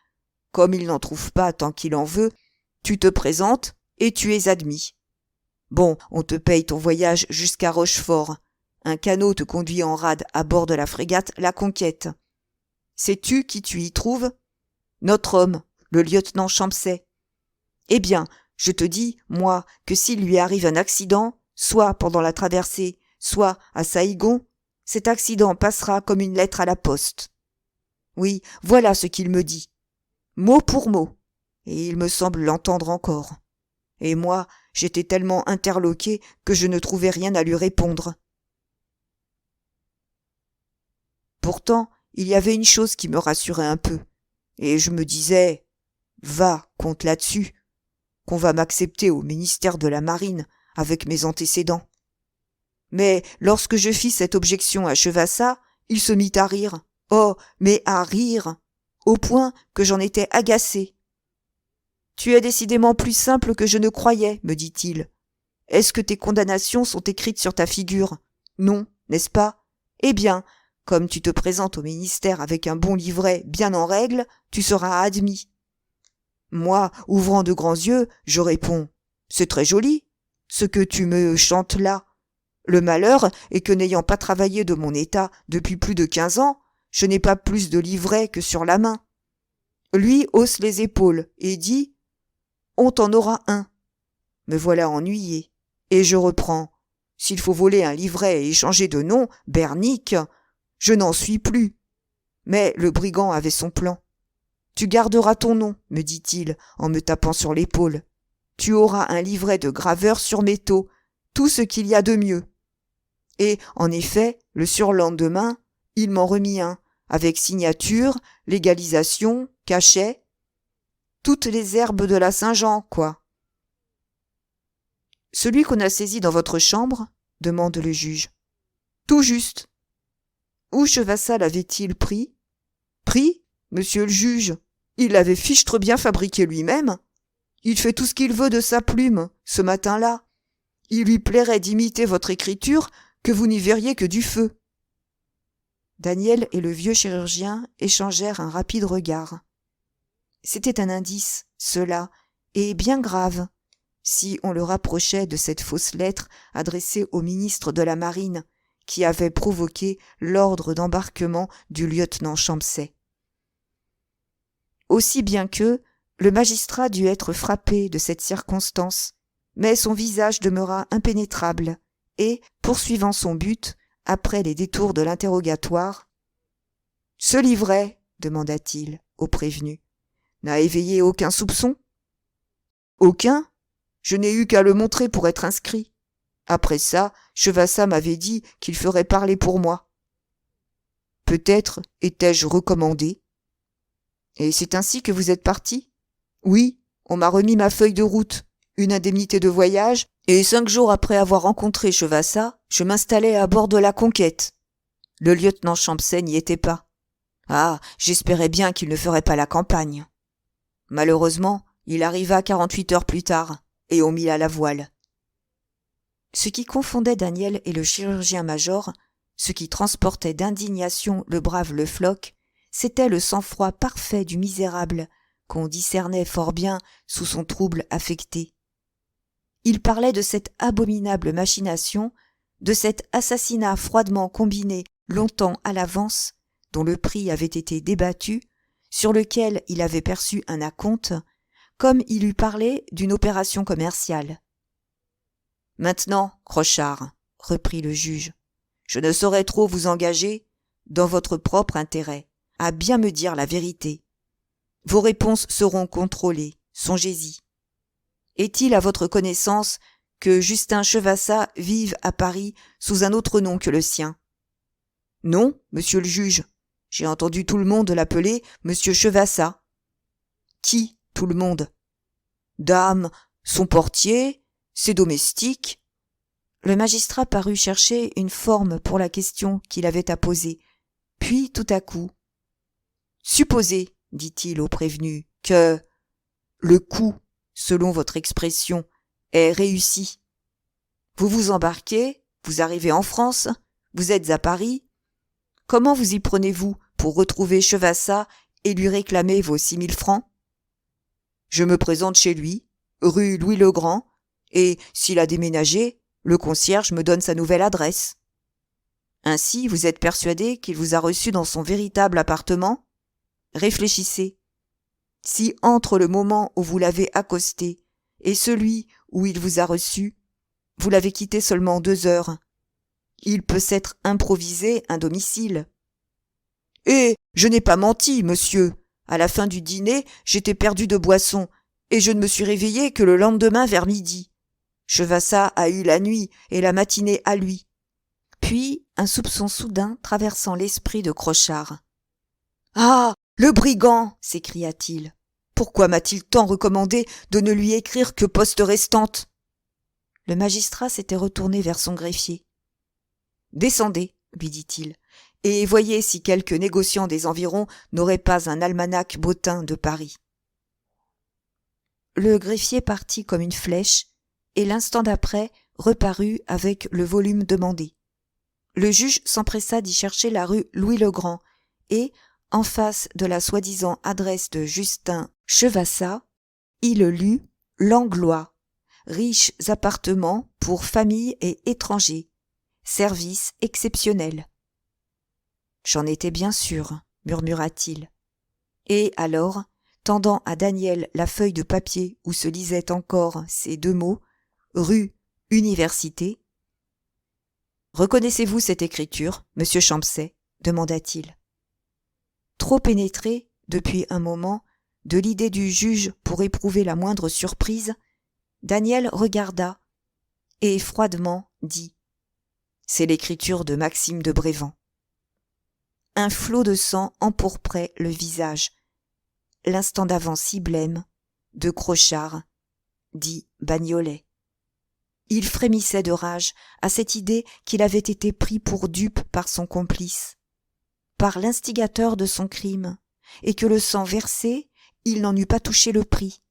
Comme il n'en trouve pas tant qu'il en veut, tu te présentes et tu es admis. Bon, on te paye ton voyage jusqu'à Rochefort. Un canot te conduit en rade à bord de la frégate La Conquête. Sais-tu qui tu y trouves ? Notre homme, le lieutenant Champcet. Eh bien, je te dis, moi, que s'il lui arrive un accident, soit pendant la traversée, soit à Saïgon, cet accident passera comme une lettre à la poste. Oui, voilà ce qu'il me dit. Mot pour mot. Et il me semble l'entendre encore. Et moi, j'étais tellement interloqué que je ne trouvais rien à lui répondre. Pourtant, il y avait une chose qui me rassurait un peu. Et je me disais, va, compte là-dessus, qu'on va m'accepter au ministère de la Marine avec mes antécédents. Mais lorsque je fis cette objection à Chevassa, il se mit à rire. Oh, mais à rire, au point que j'en étais agacé. « Tu es décidément plus simple que je ne croyais, me dit-il. Est-ce que tes condamnations sont écrites sur ta figure? Non, n'est-ce pas? Eh bien, comme tu te présentes au ministère avec un bon livret bien en règle, tu seras admis. » Moi, ouvrant de grands yeux, je réponds, « C'est très joli, ce que tu me chantes là. Le malheur est que n'ayant pas travaillé de mon état depuis plus de 15 ans, je n'ai pas plus de livrets que sur la main. » Lui hausse les épaules et dit, « On t'en aura un. » Me voilà ennuyé, et je reprends, « S'il faut voler un livret et changer de nom, bernique, je n'en suis plus. » Mais le brigand avait son plan. « Tu garderas ton nom, me dit-il en me tapant sur l'épaule. Tu auras un livret de graveur sur métaux, tout ce qu'il y a de mieux. » Et, en effet, le surlendemain, il m'en remit un, avec signature, légalisation, cachet, toutes les herbes de la Saint-Jean, quoi. « Celui qu'on a saisi dans votre chambre ? » demande le juge. « Tout juste. » « Où Chevassa l'avait-il pris ? » ?»« Pris, monsieur le juge ? Il l'avait fichtre bien fabriqué lui-même. Il fait tout ce qu'il veut de sa plume, ce matin-là. Il lui plairait d'imiter votre écriture, que vous n'y verriez que du feu. » Daniel et le vieux chirurgien échangèrent un rapide regard. C'était un indice, cela, et bien grave, si on le rapprochait de cette fausse lettre adressée au ministre de la Marine, qui avait provoqué l'ordre d'embarquement du lieutenant Champsay. Aussi bien que, le magistrat dut être frappé de cette circonstance, mais son visage demeura impénétrable, et, poursuivant son but, après les détours de l'interrogatoire, « Ce livret, demanda-t-il au prévenu, n'a éveillé aucun soupçon ? » ?»« Aucun ? Je n'ai eu qu'à le montrer pour être inscrit. Après ça, Chevassa m'avait dit qu'il ferait parler pour moi. Peut-être étais-je recommandé. Et c'est ainsi que vous êtes parti ? Oui, on m'a remis ma feuille de route, une indemnité de voyage, et 5 jours après avoir rencontré Chevassa, je m'installai à bord de la Conquête. Le lieutenant Champsay n'y était pas. Ah, j'espérais bien qu'il ne ferait pas la campagne. Malheureusement, il arriva 48 heures plus tard, et on mit à la voile. Ce qui confondait Daniel et le chirurgien-major, ce qui transportait d'indignation le brave Le Floch, c'était le sang-froid parfait du misérable qu'on discernait fort bien sous son trouble affecté. Il parlait de cette abominable machination, de cet assassinat froidement combiné longtemps à l'avance, dont le prix avait été débattu, sur lequel il avait perçu un acompte, comme il eût parlé d'une opération commerciale. « Maintenant, Crochard, reprit le juge, je ne saurais trop vous engager, dans votre propre intérêt, à bien me dire la vérité. Vos réponses seront contrôlées, songez-y. Est-il à votre connaissance que Justin Chevassa vive à Paris sous un autre nom que le sien ? Non, monsieur le juge. J'ai entendu tout le monde l'appeler monsieur Chevassa. Qui, tout le monde ? Dame, son portier, ses domestiques. Le magistrat parut chercher une forme pour la question qu'il avait à poser. Puis, tout à coup, « Supposez, dit-il au prévenu, que le coup, selon votre expression, est réussi. Vous vous embarquez, vous arrivez en France, vous êtes à Paris. Comment vous y prenez-vous pour retrouver Chevassa et lui réclamer vos 6 000 francs ? Je me présente chez lui, rue Louis-le-Grand, et, s'il a déménagé, le concierge me donne sa nouvelle adresse. Ainsi, vous êtes persuadé qu'il vous a reçu dans son véritable appartement ? Réfléchissez. Si entre le moment où vous l'avez accosté et celui où il vous a reçu, vous l'avez quitté seulement 2 heures, il peut s'être improvisé un domicile. Et je n'ai pas menti, monsieur. À la fin du dîner, j'étais perdu de boisson, et je ne me suis réveillé que le lendemain vers midi. Chevassa a eu la nuit et la matinée à lui. Puis, un soupçon soudain traversant l'esprit de Crochard. Ah, le brigand s'écria-t-il. Pourquoi m'a-t-il tant recommandé de ne lui écrire que poste restante? Le magistrat s'était retourné vers son greffier. Descendez, lui dit-il, et voyez si quelque négociant des environs n'aurait pas un almanach bottin de Paris. Le greffier partit comme une flèche, et l'instant d'après reparut avec le volume demandé. Le juge s'empressa d'y chercher la rue Louis-le-Grand, et, en face de la soi-disant adresse de Justin Chevassa, il lut « Langlois, riches appartements pour familles et étrangers, service exceptionnel ». J'en étais bien sûr, murmura-t-il. Et alors, tendant à Daniel la feuille de papier où se lisaient encore ces deux mots, rue Université. Reconnaissez-vous cette écriture, monsieur Champsay? Demanda-t-il. Trop pénétré, depuis un moment, de l'idée du juge pour éprouver la moindre surprise, Daniel regarda et froidement dit « C'est l'écriture de Maxime de Brévand ». Un flot de sang empourprait le visage. L'instant d'avant si blême, de Crochard, dit Bagnolet. Il frémissait de rage à cette idée qu'il avait été pris pour dupe par son complice, par l'instigateur de son crime, et que le sang versé, il n'en eût pas touché le prix.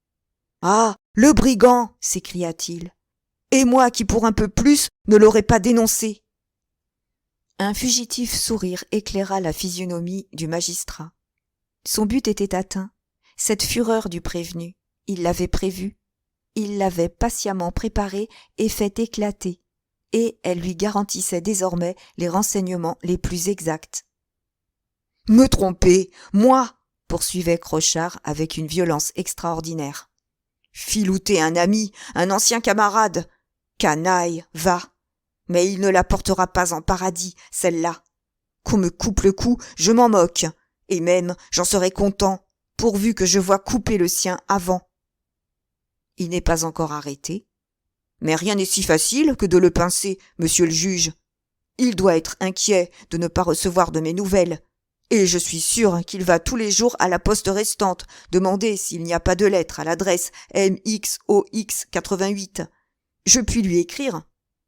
« Ah, le brigand !» s'écria-t-il. « Et moi qui pour un peu plus ne l'aurais pas dénoncé !» Un fugitif sourire éclaira la physionomie du magistrat. Son but était atteint. Cette fureur du prévenu, il l'avait prévue. Il l'avait patiemment préparée et fait éclater, et elle lui garantissait désormais les renseignements les plus exacts. « Me tromper, moi !» poursuivait Crochard avec une violence extraordinaire. « Filouter un ami, un ancien camarade. Canaille, va. Mais il ne la portera pas en paradis, celle-là. Qu'on me coupe le cou, je m'en moque, et même j'en serai content, pourvu que je voie couper le sien avant. Il n'est pas encore arrêté. Mais rien n'est si facile que de le pincer, monsieur le juge. Il doit être inquiet de ne pas recevoir de mes nouvelles, et je suis sûr qu'il va tous les jours à la poste restante demander s'il n'y a pas de lettre à l'adresse MXOX 88. Je puis lui écrire.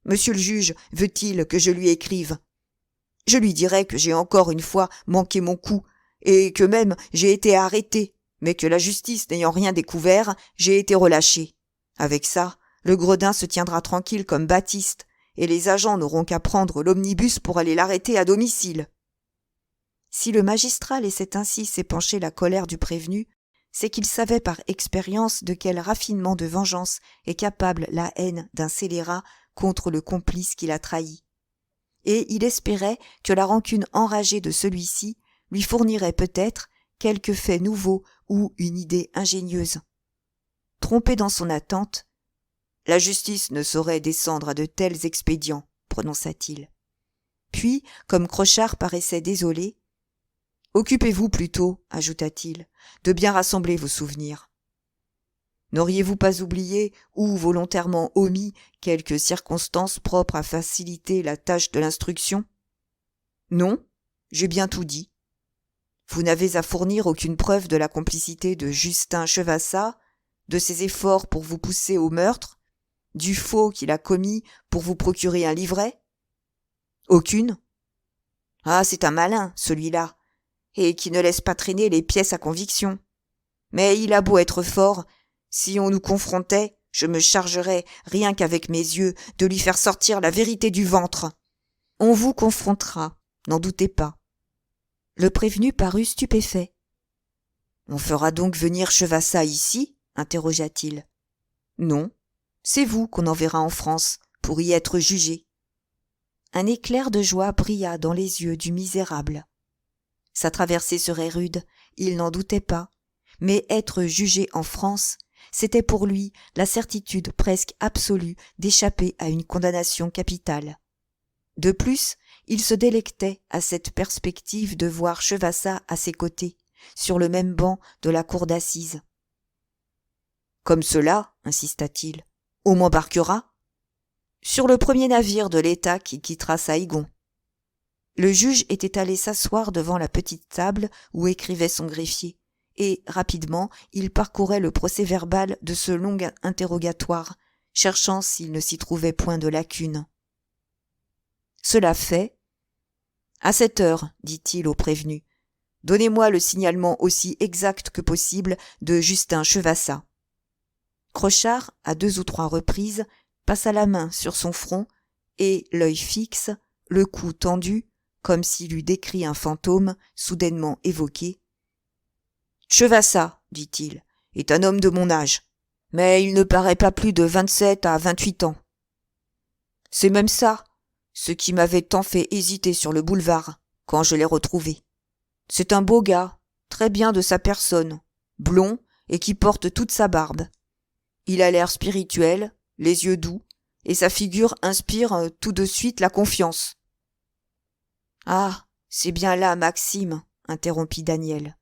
Monsieur le juge veut-il que je lui écrive? Je lui dirai que j'ai encore une fois manqué mon coup, et que même j'ai été arrêté, mais que la justice n'ayant rien découvert, j'ai été relâché. Avec ça, le gredin se tiendra tranquille comme Baptiste, et les agents n'auront qu'à prendre l'omnibus pour aller l'arrêter à domicile. Si le magistrat laissait ainsi s'épancher la colère du prévenu, c'est qu'il savait par expérience de quel raffinement de vengeance est capable la haine d'un scélérat contre le complice qui l'a trahi. Et il espérait que la rancune enragée de celui-ci lui fournirait peut-être quelque fait nouveau ou une idée ingénieuse. Trompé dans son attente, « La justice ne saurait descendre à de tels expédients », prononça-t-il. Puis, comme Crochard paraissait désolé, « Occupez-vous plutôt, ajouta-t-il, de bien rassembler vos souvenirs. N'auriez-vous pas oublié ou volontairement omis quelques circonstances propres à faciliter la tâche de l'instruction? Non, j'ai bien tout dit. Vous n'avez à fournir aucune preuve de la complicité de Justin Chevassa, de ses efforts pour vous pousser au meurtre, du faux qu'il a commis pour vous procurer un livret? Aucune. Ah, c'est un malin, celui-là, et qui ne laisse pas traîner les pièces à conviction. Mais il a beau être fort, si on nous confrontait, je me chargerais, rien qu'avec mes yeux, de lui faire sortir la vérité du ventre. On vous confrontera, n'en doutez pas. Le prévenu parut stupéfait. On fera donc venir Chevassa ici? Interrogea-t-il. Non, c'est vous qu'on enverra en France, pour y être jugé. Un éclair de joie brilla dans les yeux du misérable. Sa traversée serait rude, il n'en doutait pas, mais être jugé en France, c'était pour lui la certitude presque absolue d'échapper à une condamnation capitale. De plus, il se délectait à cette perspective de voir Chevassa à ses côtés, sur le même banc de la cour d'assises. « Comme cela, insista-t-il, on m'embarquera ? Sur le premier navire de l'État qui quittera Saïgon. Le juge était allé s'asseoir devant la petite table où écrivait son greffier, et, rapidement, il parcourait le procès-verbal de ce long interrogatoire, cherchant s'il ne s'y trouvait point de lacune. Cela fait. À 7 heures, dit-il au prévenu. Donnez-moi le signalement aussi exact que possible de Justin Chevassa. Crochard, à 2 ou 3 reprises, passa la main sur son front et, l'œil fixe, le cou tendu, comme s'il eût décrit un fantôme soudainement évoqué. Chevassa, dit-il, est un homme de mon âge, mais il ne paraît pas plus de 27 à 28 ans. C'est même ça, ce qui m'avait tant fait hésiter sur le boulevard, quand je l'ai retrouvé. C'est un beau gars, très bien de sa personne, blond et qui porte toute sa barbe. Il a l'air spirituel, les yeux doux, et sa figure inspire tout de suite la confiance. Ah, c'est bien là Maxime, interrompit Daniel.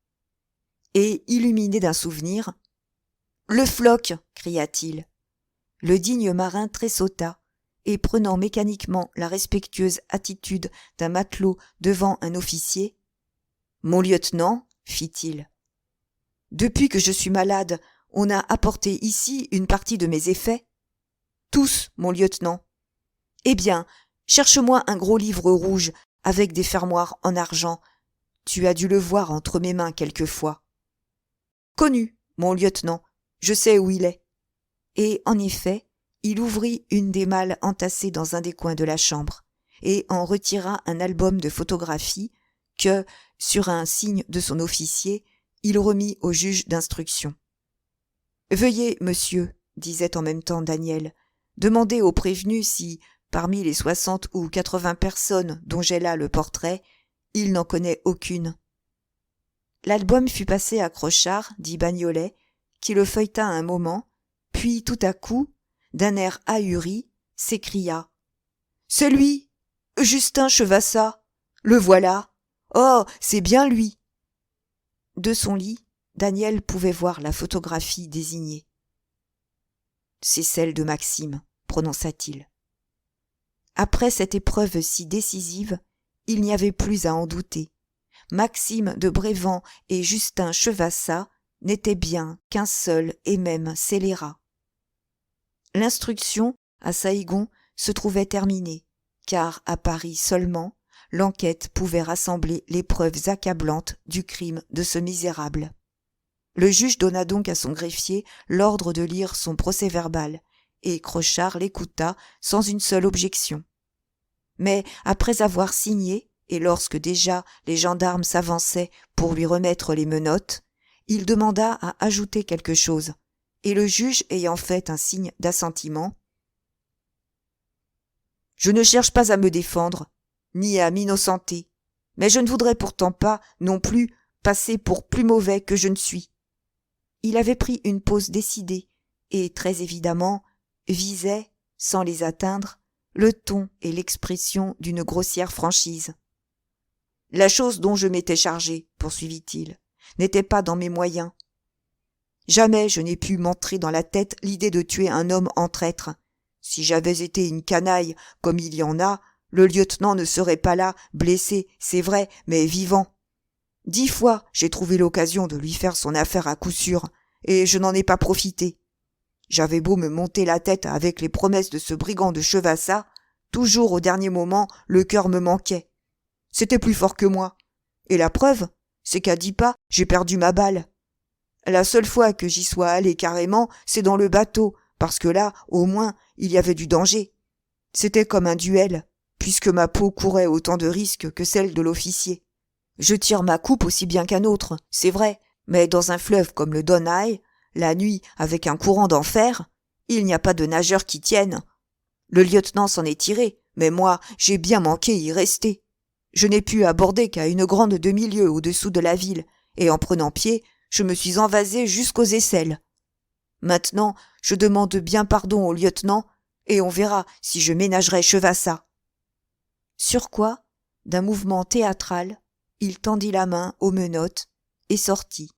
Et, illuminé d'un souvenir, « Le floc !» cria-t-il. Le digne marin tressauta, et prenant mécaniquement la respectueuse attitude d'un matelot devant un officier, « Mon lieutenant, fit-il, depuis que je suis malade, on a apporté ici une partie de mes effets. Tous, mon lieutenant. Eh bien, cherche-moi un gros livre rouge avec des fermoirs en argent. Tu as dû le voir entre mes mains quelquefois. Connu, mon lieutenant, je sais où il est. » Et en effet, il ouvrit une des malles entassées dans un des coins de la chambre, et en retira un album de photographies que, sur un signe de son officier, il remit au juge d'instruction. « Veuillez, monsieur, disait en même temps Daniel, demander au prévenu si, parmi les 60 ou 80 personnes dont j'ai là le portrait, il n'en connaît aucune. » L'album fut passé à Crochard, dit Bagnolet, qui le feuilleta un moment, puis tout à coup, d'un air ahuri, s'écria « C'est lui, Justin Chevassa, le voilà. Oh, c'est bien lui !» De son lit, Daniel pouvait voir la photographie désignée. « C'est celle de Maxime, » prononça-t-il. Après cette épreuve si décisive, il n'y avait plus à en douter. Maxime de Brévand et Justin Chevassa n'étaient bien qu'un seul et même scélérat. L'instruction, à Saïgon, se trouvait terminée, car à Paris seulement, l'enquête pouvait rassembler les preuves accablantes du crime de ce misérable. Le juge donna donc à son greffier l'ordre de lire son procès-verbal, et Crochard l'écouta sans une seule objection. Mais après avoir signé, et lorsque déjà les gendarmes s'avançaient pour lui remettre les menottes, il demanda à ajouter quelque chose, et le juge ayant fait un signe d'assentiment, « Je ne cherche pas à me défendre, ni à m'innocenter, mais je ne voudrais pourtant pas, non plus, passer pour plus mauvais que je ne suis. » Il avait pris une pose décidée, et très évidemment visait, sans les atteindre, le ton et l'expression d'une grossière franchise. « La chose dont je m'étais chargé, poursuivit-il, n'était pas dans mes moyens. Jamais je n'ai pu m'entrer dans la tête l'idée de tuer un homme en traître. Si j'avais été une canaille, comme il y en a, le lieutenant ne serait pas là, blessé, c'est vrai, mais vivant. 10 fois j'ai trouvé l'occasion de lui faire son affaire à coup sûr, et je n'en ai pas profité. J'avais beau me monter la tête avec les promesses de ce brigand de Chevassa, toujours au dernier moment le cœur me manquait. C'était plus fort que moi. Et la preuve, c'est qu'à 10 pas, j'ai perdu ma balle. La seule fois que j'y sois allé carrément, c'est dans le bateau, parce que là, au moins, il y avait du danger. C'était comme un duel, puisque ma peau courait autant de risques que celle de l'officier. Je tire ma coupe aussi bien qu'un autre, c'est vrai, mais dans un fleuve comme le Donau, la nuit, avec un courant d'enfer, il n'y a pas de nageurs qui tiennent. Le lieutenant s'en est tiré, mais moi, j'ai bien manqué y rester. Je n'ai pu aborder qu'à une grande demi-lieue au-dessous de la ville, et en prenant pied, je me suis envasé jusqu'aux aisselles. Maintenant, je demande bien pardon au lieutenant, et on verra si je ménagerai Chevassa. » Sur quoi, d'un mouvement théâtral, il tendit la main aux menottes et sortit.